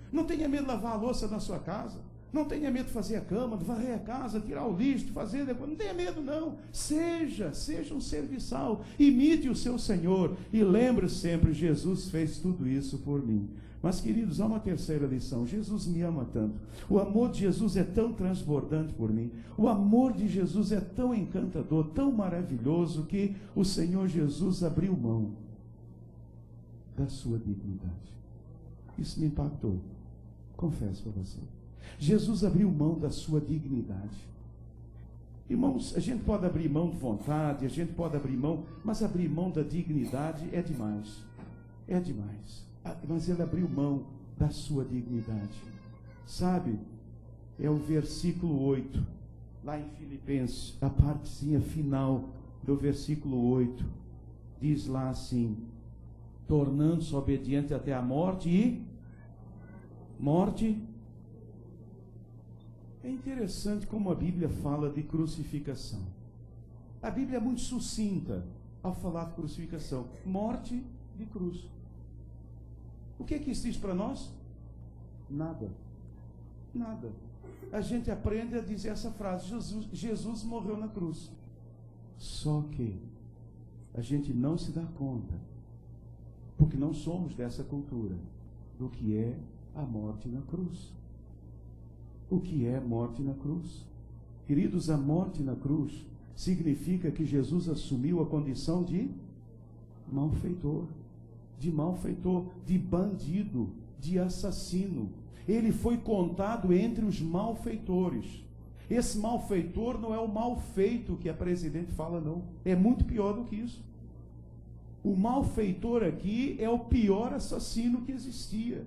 Não tenha medo de lavar a louça na sua casa. Não tenha medo de fazer a cama, de varrer a casa, tirar o lixo, de fazer depois. Não tenha medo não. Seja um serviçal. Imite o seu Senhor. E lembre sempre, Jesus fez tudo isso por mim. Mas, queridos, há uma terceira lição. Jesus me ama tanto. O amor de Jesus é tão transbordante por mim. O amor de Jesus é tão encantador, tão maravilhoso, que o Senhor Jesus abriu mão da sua dignidade. Isso me impactou. Confesso para você. Jesus abriu mão da sua dignidade. Irmãos, a gente pode abrir mão de vontade, a gente pode abrir mão, mas abrir mão da dignidade é demais. É demais. Mas ele abriu mão da sua dignidade. Sabe, é o versículo 8, lá em Filipenses, a partezinha final do versículo 8, diz lá assim: tornando-se obediente até a morte e... morte... É interessante como a Bíblia fala de crucificação. A Bíblia é muito sucinta ao falar de crucificação. Morte de cruz. O que é que isso diz para nós? Nada. Nada. A gente aprende a dizer essa frase: Jesus morreu na cruz. Só que a gente não se dá conta, porque não somos dessa cultura, do que é a morte na cruz. O que é morte na cruz? Queridos, a morte na cruz significa que Jesus assumiu a condição de malfeitor, de bandido, de assassino. Ele foi contado entre os malfeitores. Esse malfeitor não é o mal feito que a presidente fala, não. É muito pior do que isso. O malfeitor aqui é o pior assassino que existia.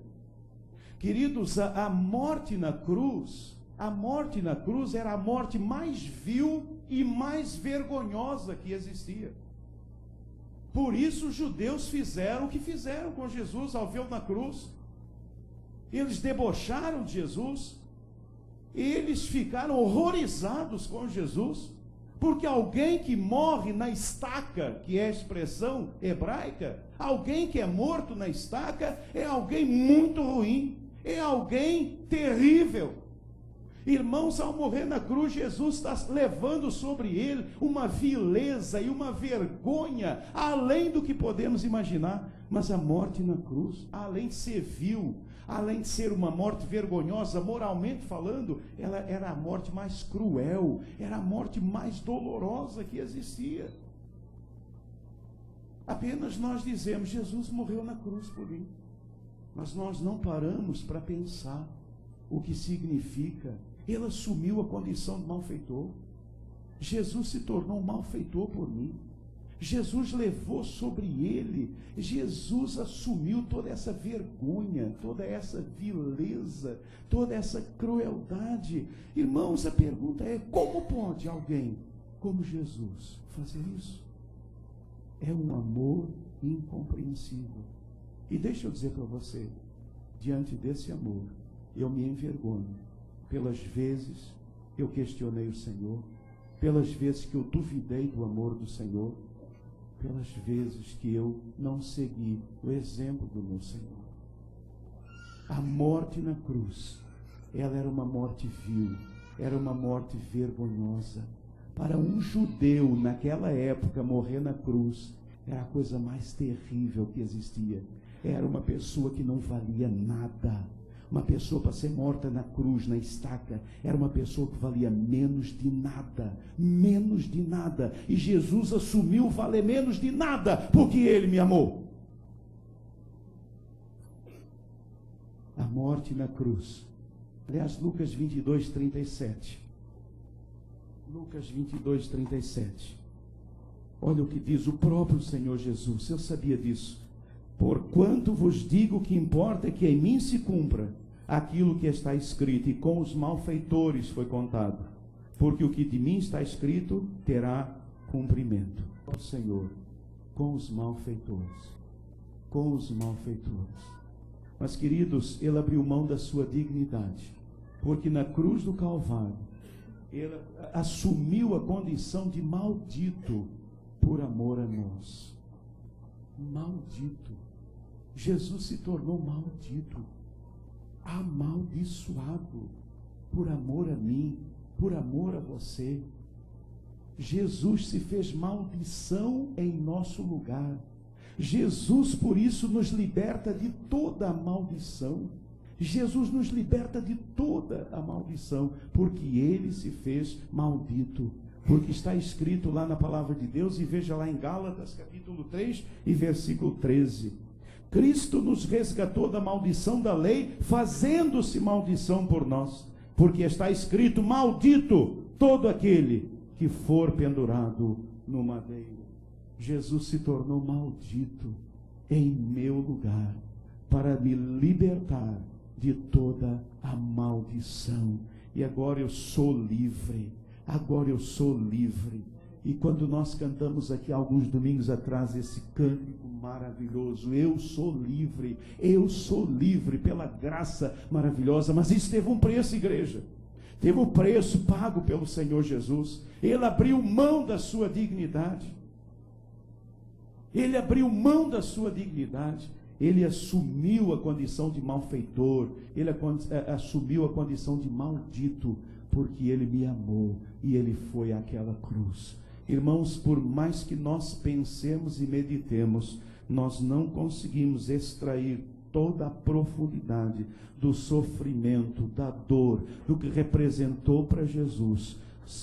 Queridos, a morte na cruz era a morte mais vil e mais vergonhosa que existia. Por isso os judeus fizeram o que fizeram com Jesus ao vê-lo na cruz. Eles debocharam de Jesus, eles ficaram horrorizados com Jesus, porque alguém que morre na estaca, que é a expressão hebraica, alguém que é morto na estaca, é alguém muito ruim, é alguém terrível. Irmãos, ao morrer na cruz, Jesus está levando sobre ele uma vileza e uma vergonha, além do que podemos imaginar. Mas a morte na cruz, além de ser vil, além de ser uma morte vergonhosa, moralmente falando, ela era a morte mais cruel, era a morte mais dolorosa que existia. Apenas nós dizemos: Jesus morreu na cruz por mim. Mas nós não paramos para pensar o que significa. Ele assumiu a condição de malfeitor. Jesus se tornou um malfeitor por mim. Jesus levou sobre ele, Jesus assumiu toda essa vergonha, toda essa vileza, toda essa crueldade. Irmãos, a pergunta é: como pode alguém como Jesus fazer isso? É um amor incompreensível. E deixa eu dizer para você, diante desse amor, eu me envergonho pelas vezes que eu questionei o Senhor, pelas vezes que eu duvidei do amor do Senhor, pelas vezes que eu não segui o exemplo do meu Senhor. A morte na cruz, ela era uma morte vil, era uma morte vergonhosa. Para um judeu, naquela época, morrer na cruz era a coisa mais terrível que existia. Era uma pessoa que não valia nada. Uma pessoa para ser morta na cruz, na estaca, era uma pessoa que valia menos de nada. Menos de nada. E Jesus assumiu valer menos de nada, porque Ele me amou. A morte na cruz. Aliás, Lucas 22, 37. Lucas 22, 37. Olha o que diz o próprio Senhor Jesus. Eu sabia disso. Porquanto vos digo que importa é que em mim se cumpra aquilo que está escrito, e com os malfeitores foi contado, porque o que de mim está escrito terá cumprimento. O Senhor, com os malfeitores, com os malfeitores. Mas, queridos, Ele abriu mão da sua dignidade, porque na cruz do Calvário, Ele assumiu a condição de maldito por amor a nós. Maldito. Jesus se tornou maldito, amaldiçoado, por amor a mim, por amor a você. Jesus se fez maldição em nosso lugar. Jesus, por isso, nos liberta de toda a maldição. Jesus nos liberta de toda a maldição, porque Ele se fez maldito. Porque está escrito lá na palavra de Deus, e veja lá em Gálatas, capítulo 3 e versículo 13. Cristo nos resgatou da maldição da lei, fazendo-se maldição por nós. Porque está escrito: maldito todo aquele que for pendurado no madeiro. Jesus se tornou maldito em meu lugar, para me libertar de toda a maldição. E agora eu sou livre. Agora eu sou livre. E quando nós cantamos aqui alguns domingos atrás esse cântico maravilhoso, eu sou livre pela graça maravilhosa. Mas isso teve um preço, igreja. Teve o preço pago pelo Senhor Jesus. Ele abriu mão da sua dignidade. Ele abriu mão da sua dignidade. Ele assumiu a condição de malfeitor. Ele assumiu a condição de maldito, porque ele me amou e ele foi àquela cruz. Irmãos, por mais que nós pensemos e meditemos, nós não conseguimos extrair toda a profundidade do sofrimento, da dor, do que representou para Jesus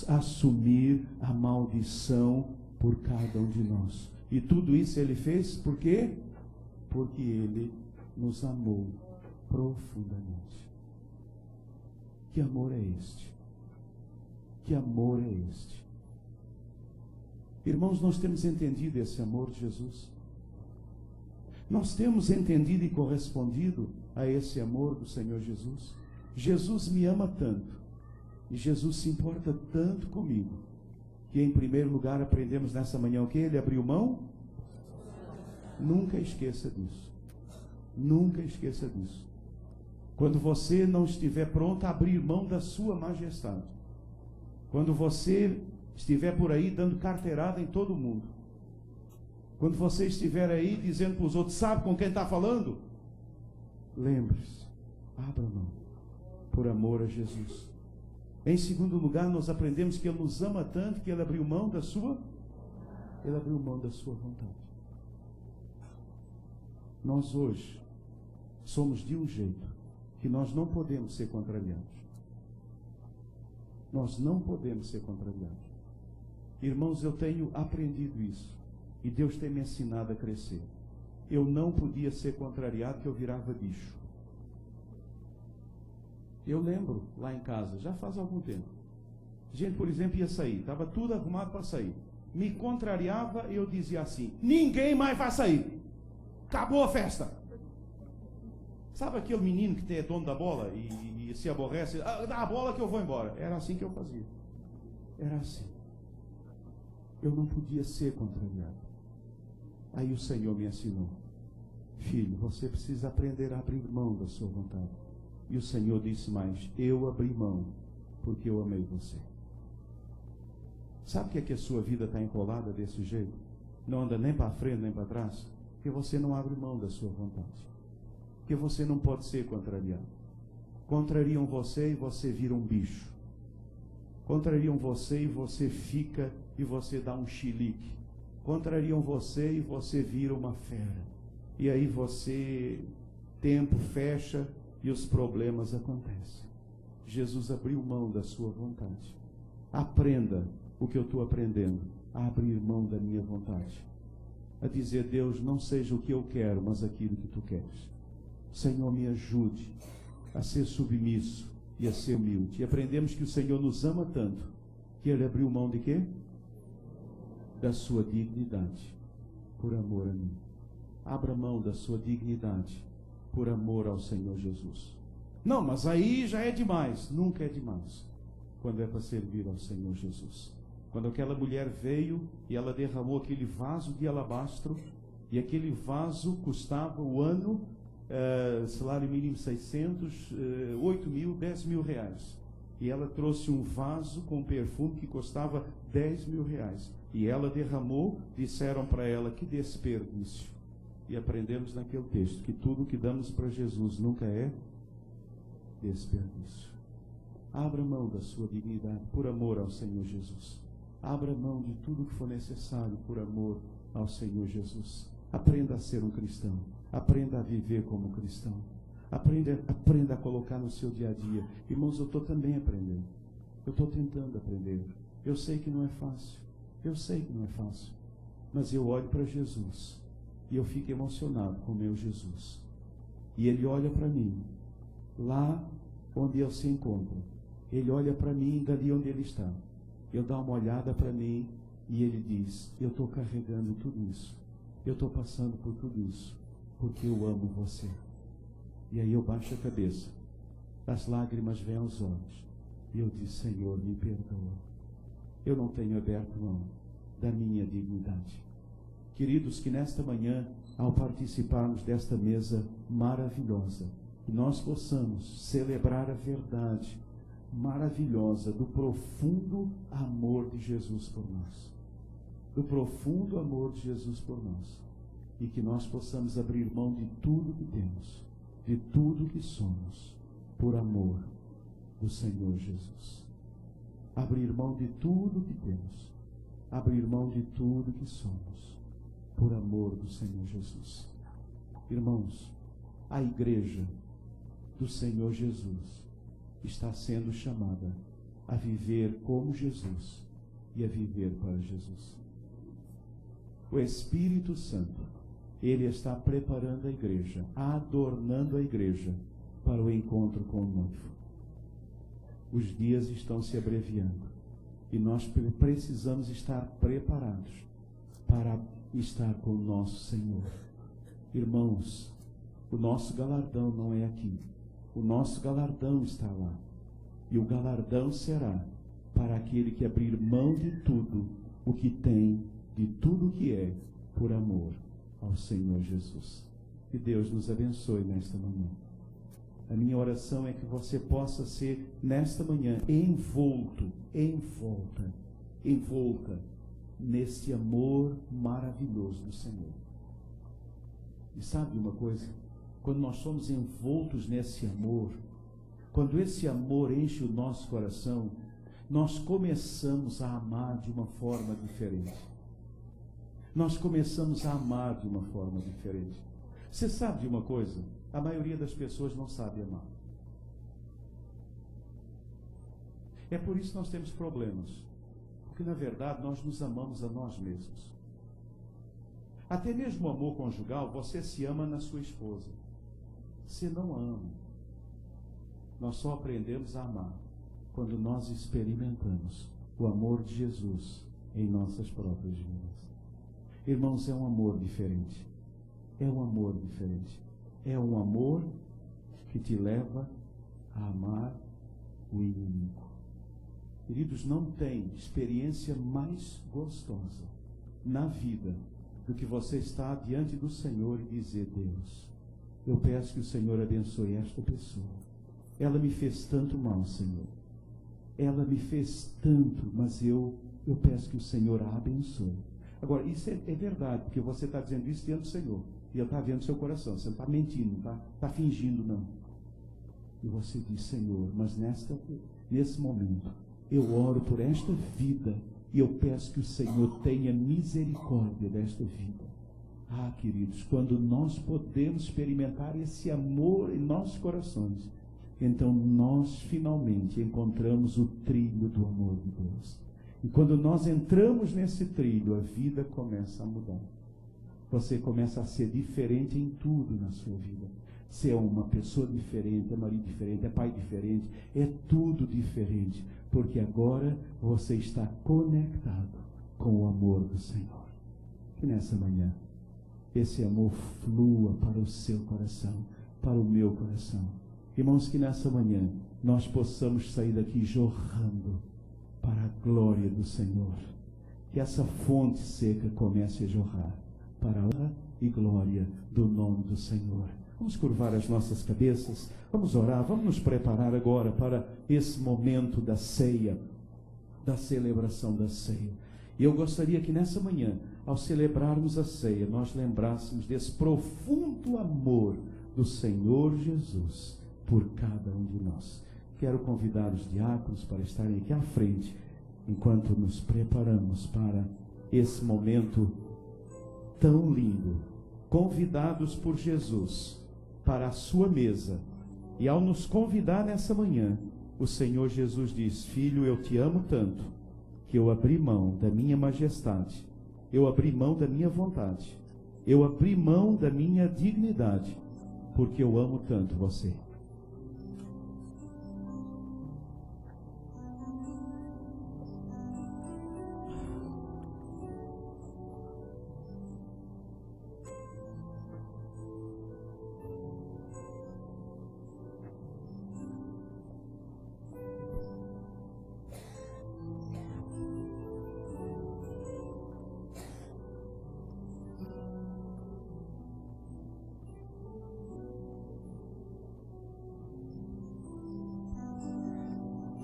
assumir a maldição por cada um de nós. E tudo isso ele fez por quê? Porque ele nos amou profundamente. Que amor é este? Que amor é este? Irmãos, nós temos entendido esse amor de Jesus? Nós temos entendido e correspondido a esse amor do Senhor Jesus? Jesus me ama tanto, e Jesus se importa tanto comigo, que em primeiro lugar aprendemos nessa manhã o que? Ele abriu mão? Nunca esqueça disso. Nunca esqueça disso. Quando você não estiver pronto a abrir mão da sua majestade, quando você estiver por aí dando carteirada em todo mundo, quando você estiver aí dizendo para os outros, sabe com quem está falando? Lembre-se, abra mão, por amor a Jesus. Em segundo lugar, nós aprendemos que Ele nos ama tanto que Ele abriu mão da sua vontade. Nós hoje somos de um jeito que nós não podemos ser contrariados. Nós não podemos ser contrariados. Irmãos, eu tenho aprendido isso. E Deus tem me ensinado a crescer. Eu não podia ser contrariado, que eu virava bicho. Eu lembro lá em casa, já faz algum tempo. A gente, por exemplo, ia sair, estava tudo arrumado para sair. Me contrariava e eu dizia assim: ninguém mais vai sair. Acabou a festa. Sabe aquele menino que é dono da bola e se aborrece? Dá a bola que eu vou embora. Era assim que eu fazia. Era assim. Eu não podia ser contrariado. Aí o Senhor me ensinou: filho, você precisa aprender a abrir mão da sua vontade. E o Senhor disse mais: eu abri mão porque eu amei você. Sabe que é que a sua vida está enrolada desse jeito? Não anda nem para frente nem para trás? Porque você não abre mão da sua vontade. Porque você não pode ser contrariado. Contrariam você e você vira um bicho. Contrariam você e você fica e você dá um chilique. Contrariam você e você vira uma fera. E aí tempo fecha e os problemas acontecem. Jesus abriu mão da sua vontade. Aprenda o que eu estou aprendendo, a abrir mão da minha vontade. A dizer: Deus, não seja o que eu quero, mas aquilo que tu queres. Senhor, me ajude a ser submisso e a ser humilde. E aprendemos que o Senhor nos ama tanto, que Ele abriu mão de quê? Da sua dignidade, por amor a mim. Abra mão da sua dignidade, por amor ao Senhor Jesus. Não, mas aí já é demais. Nunca é demais, quando é para servir ao Senhor Jesus. Quando aquela mulher veio e ela derramou aquele vaso de alabastro, e aquele vaso custava o ano, salário mínimo 600, 8 mil, 10 mil reais. E ela trouxe um vaso com perfume que custava 10 mil reais. E ela derramou, disseram para ela: que desperdício. E aprendemos naquele texto que tudo que damos para Jesus nunca é desperdício. Abra mão da sua dignidade por amor ao Senhor Jesus. Abra mão de tudo que for necessário por amor ao Senhor Jesus. Aprenda a ser um cristão. Aprenda a viver como cristão. Aprenda a colocar no seu dia a dia. Irmãos, eu estou também aprendendo. Eu estou tentando aprender. Eu sei que não é fácil. Eu sei que não é fácil. Mas eu olho para Jesus e eu fico emocionado com o meu Jesus. E Ele olha para mim, lá onde Ele se encontra. Ele olha para mim dali onde Ele está. Ele dá uma olhada para mim e Ele diz: eu estou carregando tudo isso. Eu estou passando por tudo isso, porque eu amo você. E aí eu baixo a cabeça. As lágrimas vêm aos olhos. E eu disse: Senhor, me perdoa. Eu não tenho aberto mão da minha dignidade. Queridos, que nesta manhã, ao participarmos desta mesa maravilhosa, nós possamos celebrar a verdade maravilhosa do profundo amor de Jesus por nós. Do profundo amor de Jesus por nós. E que nós possamos abrir mão de tudo que temos, de tudo que somos, por amor do Senhor Jesus. Abrir mão de tudo que temos, abrir mão de tudo que somos, por amor do Senhor Jesus. Irmãos, a igreja do Senhor Jesus está sendo chamada a viver como Jesus e a viver para Jesus. O Espírito Santo, Ele está preparando a igreja, adornando a igreja para o encontro com o noivo. Os dias estão se abreviando e nós precisamos estar preparados para estar com o nosso Senhor. Irmãos, o nosso galardão não é aqui. O nosso galardão está lá. E o galardão será para aquele que abrir mão de tudo o que tem, de tudo o que é, por amor ao Senhor Jesus. Que Deus nos abençoe nesta manhã. A minha oração é que você possa ser, nesta manhã, envolta neste amor maravilhoso do Senhor. E sabe uma coisa? Quando nós somos envoltos nesse amor, quando esse amor enche o nosso coração, nós começamos a amar de uma forma diferente. Nós começamos a amar de uma forma diferente. Você sabe de uma coisa? A maioria das pessoas não sabe amar. É por isso que nós temos problemas. Porque, na verdade, nós nos amamos a nós mesmos. Até mesmo o amor conjugal, você se ama na sua esposa. Você não ama. Nós só aprendemos a amar quando nós experimentamos o amor de Jesus em nossas próprias vidas. Irmãos, é um amor diferente. É um amor diferente. É um amor que te leva a amar o inimigo. Queridos, não tem experiência mais gostosa na vida do que você estar diante do Senhor e dizer: Deus, eu peço que o Senhor abençoe esta pessoa. Ela me fez tanto mal, Senhor. Ela me fez tanto, mas eu peço que o Senhor a abençoe. Agora, isso é verdade, porque você está dizendo isso diante do Senhor. E Ele está vendo o seu coração. Você não está mentindo, não está fingindo, não. E você diz: Senhor, mas nesse momento, eu oro por esta vida e eu peço que o Senhor tenha misericórdia desta vida. Ah, queridos, quando nós podemos experimentar esse amor em nossos corações, então nós finalmente encontramos o trilho do amor de Deus. E quando nós entramos nesse trilho, a vida começa a mudar. Você começa a ser diferente em tudo na sua vida. Você é uma pessoa diferente, é marido diferente, é pai diferente, é tudo diferente. Porque agora você está conectado com o amor do Senhor. Que nessa manhã esse amor flua para o seu coração, para o meu coração. Irmãos, que nessa manhã nós possamos sair daqui jorrando para a glória do Senhor. Que essa fonte seca comece a jorrar para a honra e glória do nome do Senhor. Vamos curvar as nossas cabeças, vamos orar, vamos nos preparar agora para esse momento da ceia, da celebração da ceia. E eu gostaria que nessa manhã, ao celebrarmos a ceia, nós lembrássemos desse profundo amor do Senhor Jesus por cada um de nós. Quero convidar os diáconos para estarem aqui à frente, enquanto nos preparamos para esse momento tão lindo, convidados por Jesus para a sua mesa. E ao nos convidar nessa manhã, o Senhor Jesus diz: Filho, eu te amo tanto, que eu abri mão da minha majestade, eu abri mão da minha vontade, eu abri mão da minha dignidade, porque eu amo tanto você.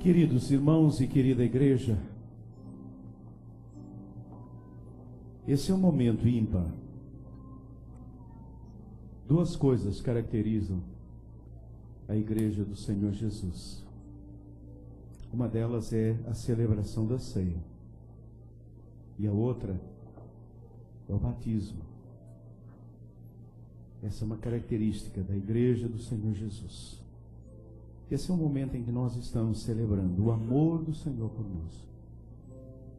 Queridos irmãos e querida igreja, esse é um momento ímpar. Duas coisas caracterizam a igreja do Senhor Jesus. Uma delas é a celebração da ceia. E a outra é o batismo. Essa é uma característica da igreja do Senhor Jesus. Esse é o momento em que nós estamos celebrando o amor do Senhor por nós.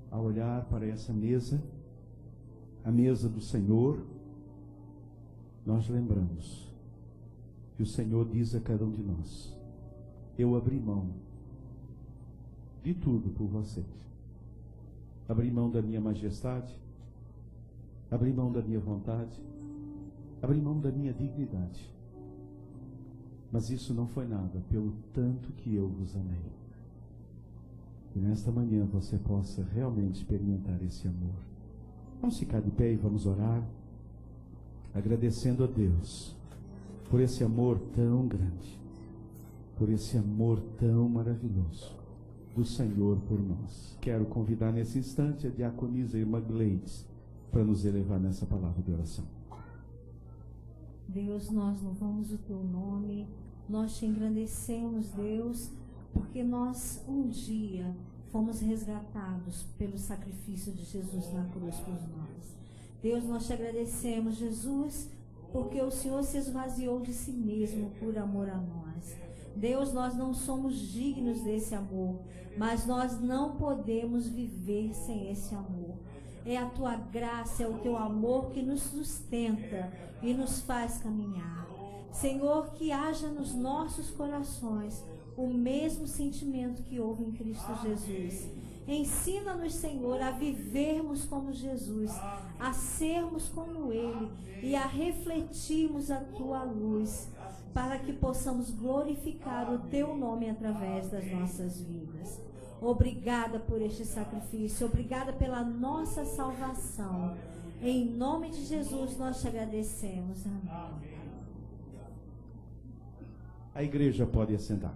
Ao olhar para essa mesa, a mesa do Senhor, nós lembramos que o Senhor diz a cada um de nós: eu abri mão de tudo por vocês. Abri mão da minha majestade, abri mão da minha vontade, abri mão da minha dignidade. Mas isso não foi nada, pelo tanto que eu vos amei. E nesta manhã você possa realmente experimentar esse amor. Vamos ficar de pé e vamos orar, agradecendo a Deus por esse amor tão grande, por esse amor tão maravilhoso do Senhor por nós. Quero convidar nesse instante a diaconisa Irmã Gleides para nos elevar nessa palavra de oração. Deus, nós louvamos o teu nome, nós te engrandecemos, Deus, porque nós um dia fomos resgatados pelo sacrifício de Jesus na cruz por nós. Deus, nós te agradecemos, Jesus, porque o Senhor se esvaziou de si mesmo por amor a nós. Deus, nós não somos dignos desse amor, mas nós não podemos viver sem esse amor. É a tua graça, é o teu amor que nos sustenta e nos faz caminhar. Senhor, que haja nos nossos corações o mesmo sentimento que houve em Cristo Jesus. Ensina-nos, Senhor, a vivermos como Jesus, a sermos como Ele e a refletirmos a tua luz, para que possamos glorificar o teu nome através das nossas vidas. Obrigada por este sacrifício, obrigada pela nossa salvação. Em nome de Jesus nós te agradecemos. Amém. A igreja pode assentar.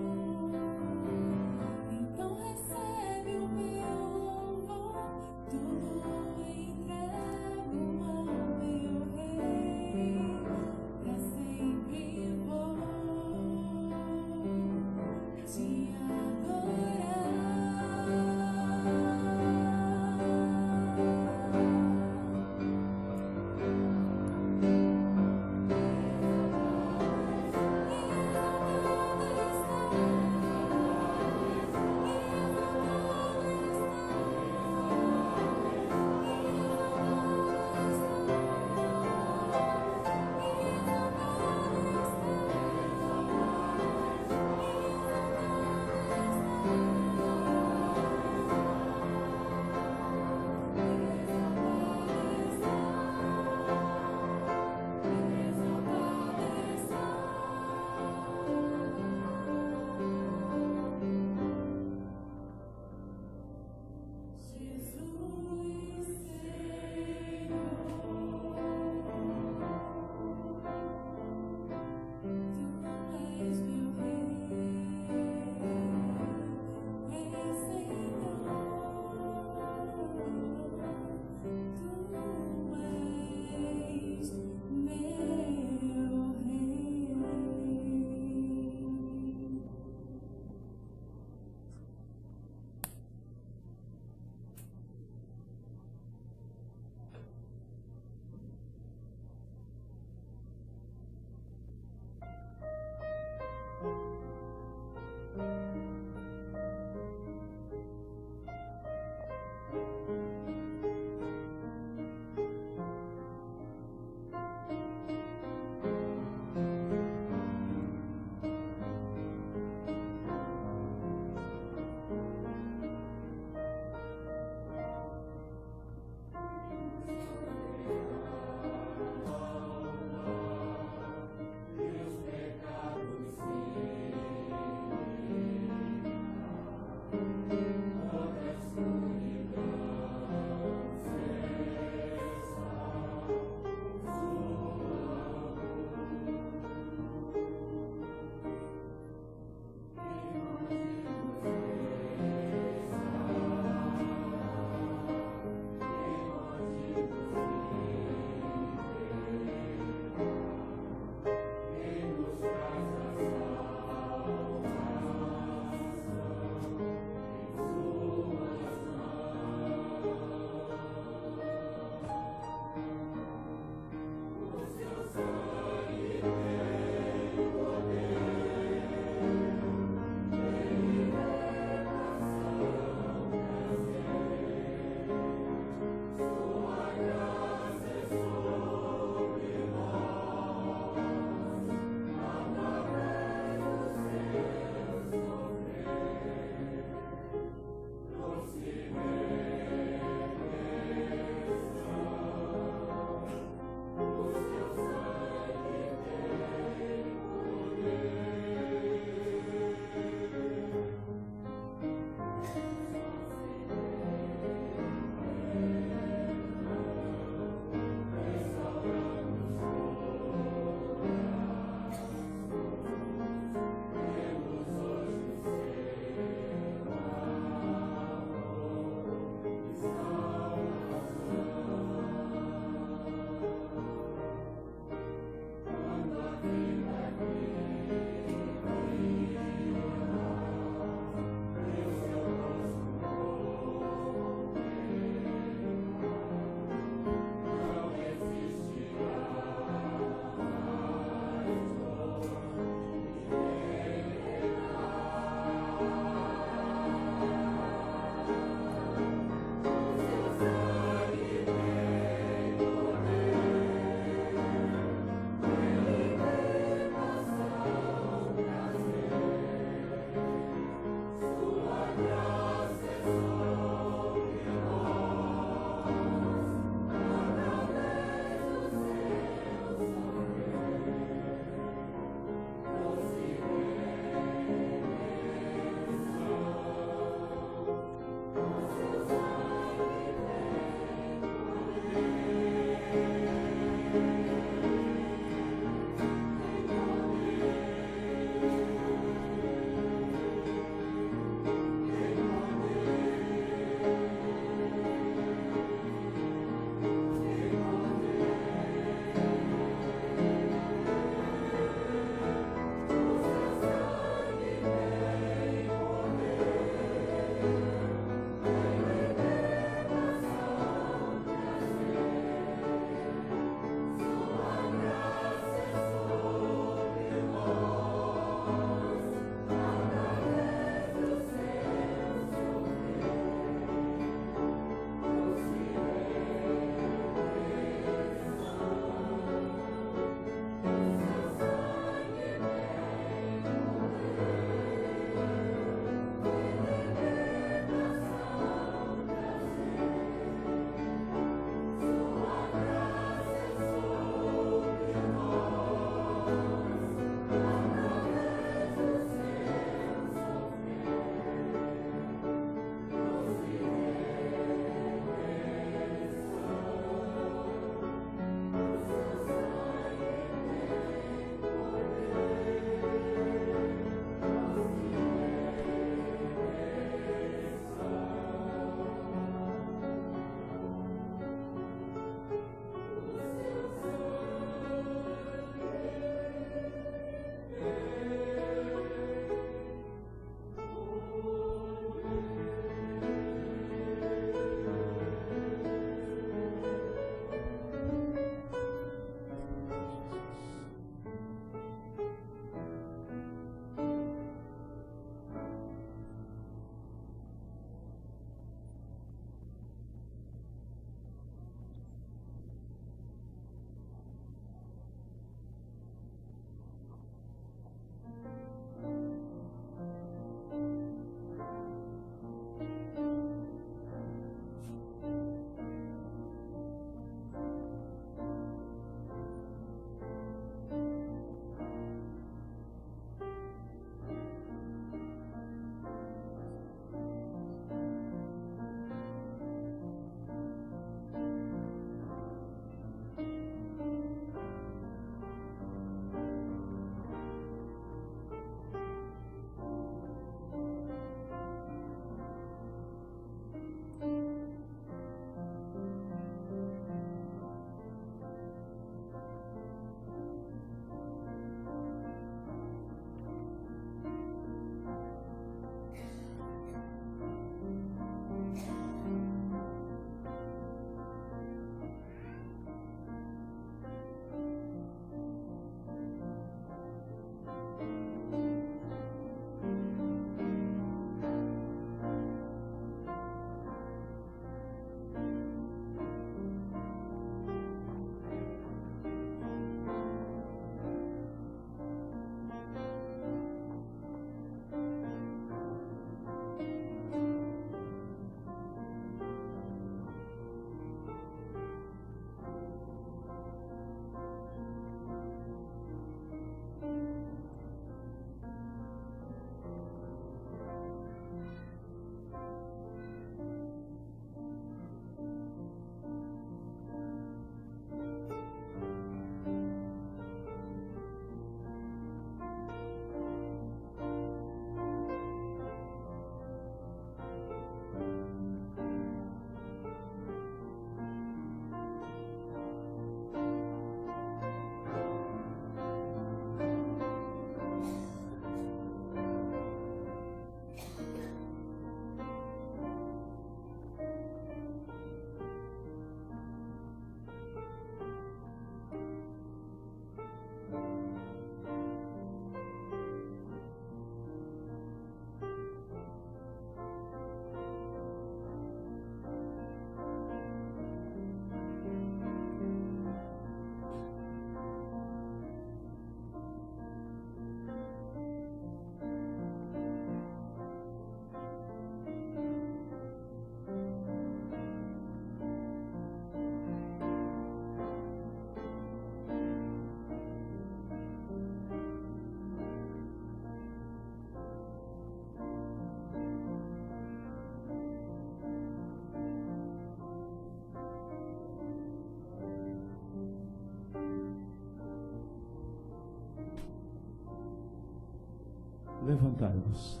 Levantai-vos.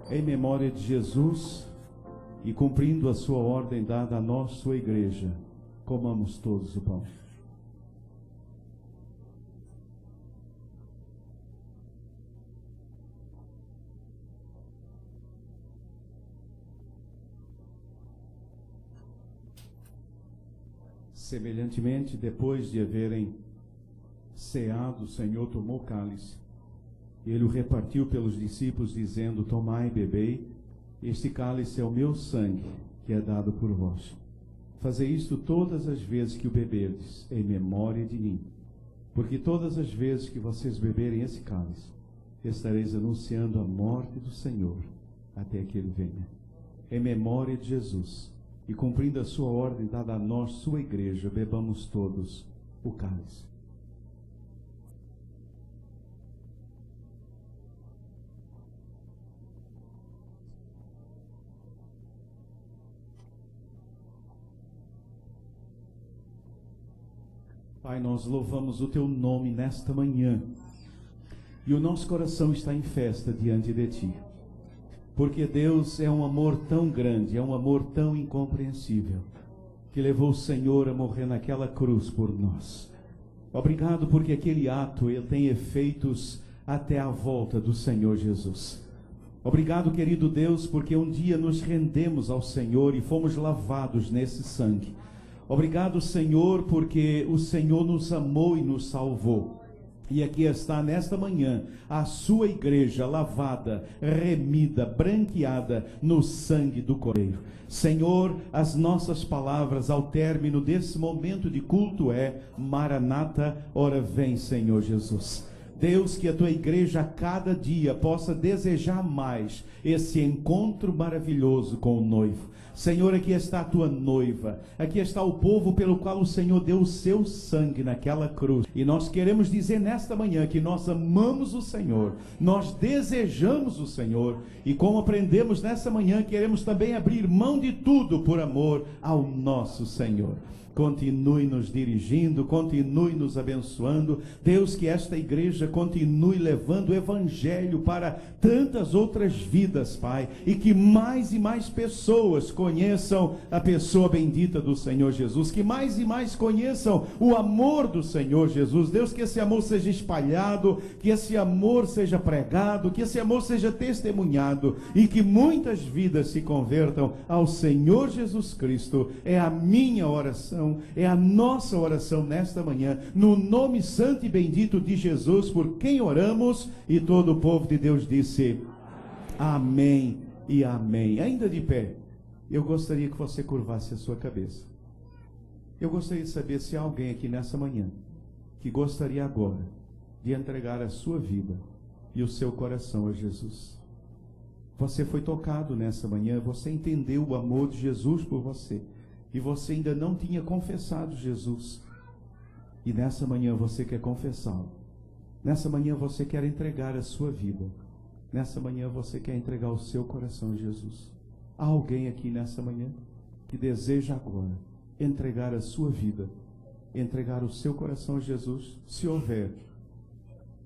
Em memória de Jesus e cumprindo a sua ordem dada a nós, sua igreja, comamos todos o pão. Semelhantemente, depois de haverem ceado, o Senhor tomou o cálice. Ele o repartiu pelos discípulos, dizendo: tomai e bebei, este cálice é o meu sangue, que é dado por vós. Fazei isto todas as vezes que o beberdes, em memória de mim. Porque todas as vezes que vocês beberem esse cálice, estareis anunciando a morte do Senhor, até que Ele venha. Em memória de Jesus, e cumprindo a sua ordem dada a nós, sua igreja, bebamos todos o cálice. Pai, nós louvamos o Teu nome nesta manhã, e o nosso coração está em festa diante de Ti, porque Deus é um amor tão grande, é um amor tão incompreensível, que levou o Senhor a morrer naquela cruz por nós. Obrigado porque aquele ato ele tem efeitos até a volta do Senhor Jesus. Obrigado, querido Deus, porque um dia nos rendemos ao Senhor e fomos lavados nesse sangue. Obrigado, Senhor, porque o Senhor nos amou e nos salvou. E aqui está nesta manhã a sua igreja lavada, remida, branqueada no sangue do Cordeiro. Senhor, as nossas palavras ao término desse momento de culto é: Maranata, ora vem, Senhor Jesus. Deus, que a tua igreja a cada dia possa desejar mais esse encontro maravilhoso com o noivo. Senhor, aqui está a tua noiva, aqui está o povo pelo qual o Senhor deu o seu sangue naquela cruz. E nós queremos dizer nesta manhã que nós amamos o Senhor, nós desejamos o Senhor, e como aprendemos nessa manhã, queremos também abrir mão de tudo por amor ao nosso Senhor. Continue nos dirigindo, continue nos abençoando. Deus, que esta igreja continue levando o evangelho para tantas outras vidas, Pai, e que mais e mais pessoas conheçam a pessoa bendita do Senhor Jesus, que mais e mais conheçam o amor do Senhor Jesus. Deus, que esse amor seja espalhado, que esse amor seja pregado, que esse amor seja testemunhado, e que muitas vidas se convertam ao Senhor Jesus Cristo. É a minha oração, é a nossa oração nesta manhã, no nome santo e bendito de Jesus, por quem oramos, e todo o povo de Deus disse amém e amém. Ainda de pé, eu gostaria que você curvasse a sua cabeça. Eu gostaria de saber se há alguém aqui nessa manhã que gostaria agora de entregar a sua vida e o seu coração a Jesus. Você foi tocado nessa manhã, você entendeu o amor de Jesus por você, e você ainda não tinha confessado Jesus, e nessa manhã você quer confessá-lo. Nessa manhã você quer entregar a sua vida. Nessa manhã você quer entregar o seu coração a Jesus. Há alguém aqui nessa manhã que deseja agora entregar a sua vida, entregar o seu coração a Jesus? Se houver,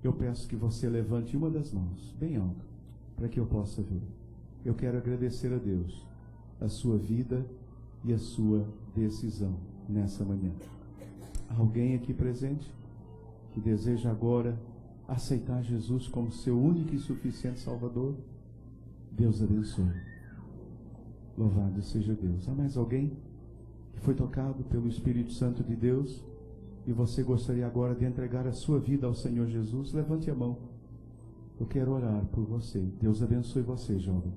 eu peço que você levante uma das mãos bem alto, para que eu possa ver. Eu quero agradecer a Deus a sua vida e a sua decisão nessa manhã. Há alguém aqui presente que deseja agora aceitar Jesus como seu único e suficiente Salvador? Deus abençoe. Louvado seja Deus. Há mais alguém que foi tocado pelo Espírito Santo de Deus e você gostaria agora de entregar a sua vida ao Senhor Jesus? Levante a mão. Eu quero orar por você. Deus abençoe você, jovem.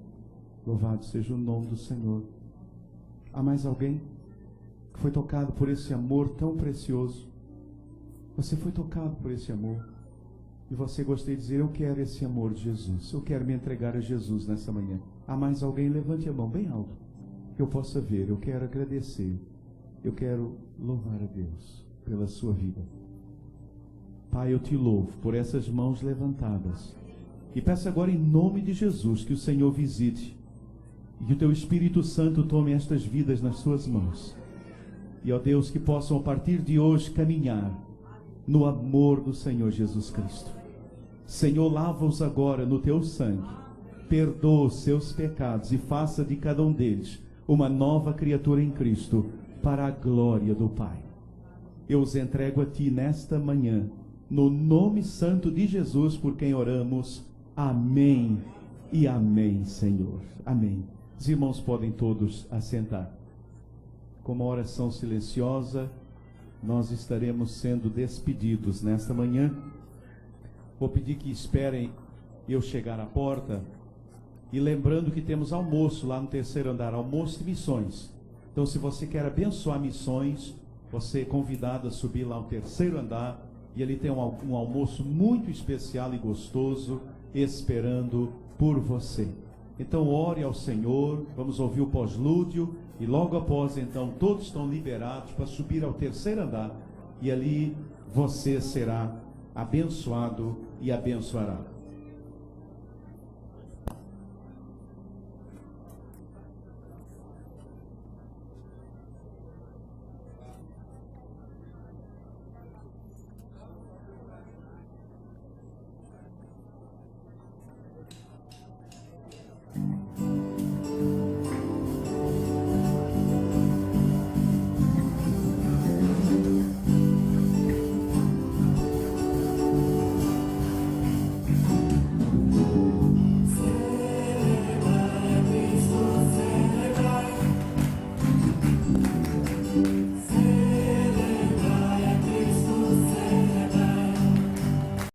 Louvado seja o nome do Senhor. Há mais alguém que foi tocado por esse amor tão precioso? Você foi tocado por esse amor e você gostaria de dizer: eu quero esse amor de Jesus, eu quero me entregar a Jesus nessa manhã. Há mais alguém? Levante a mão bem alto, que eu possa ver. Eu quero agradecer, eu quero louvar a Deus pela sua vida. Pai, eu te louvo por essas mãos levantadas, e peço agora em nome de Jesus que o Senhor visite e que o teu Espírito Santo tome estas vidas nas suas mãos. E, ó Deus, que possam a partir de hoje caminhar no amor do Senhor Jesus Cristo. Senhor, lava-os agora no teu sangue, perdoa os seus pecados e faça de cada um deles uma nova criatura em Cristo, para a glória do Pai. Eu os entrego a ti nesta manhã, no nome santo de Jesus, por quem oramos. Amém e amém, Senhor. Amém. Os irmãos podem todos assentar. Com uma oração silenciosa, nós estaremos sendo despedidos nesta manhã. Vou pedir que esperem eu chegar à porta, e lembrando que temos almoço lá no terceiro andar, almoço de missões. Então, se você quer abençoar missões, você é convidado a subir lá ao terceiro andar, e ali tem um almoço muito especial e gostoso, esperando por você. Então, ore ao Senhor, vamos ouvir o pós-lúdio, e logo após, então, todos estão liberados para subir ao terceiro andar, e ali você será abençoado e abençoará.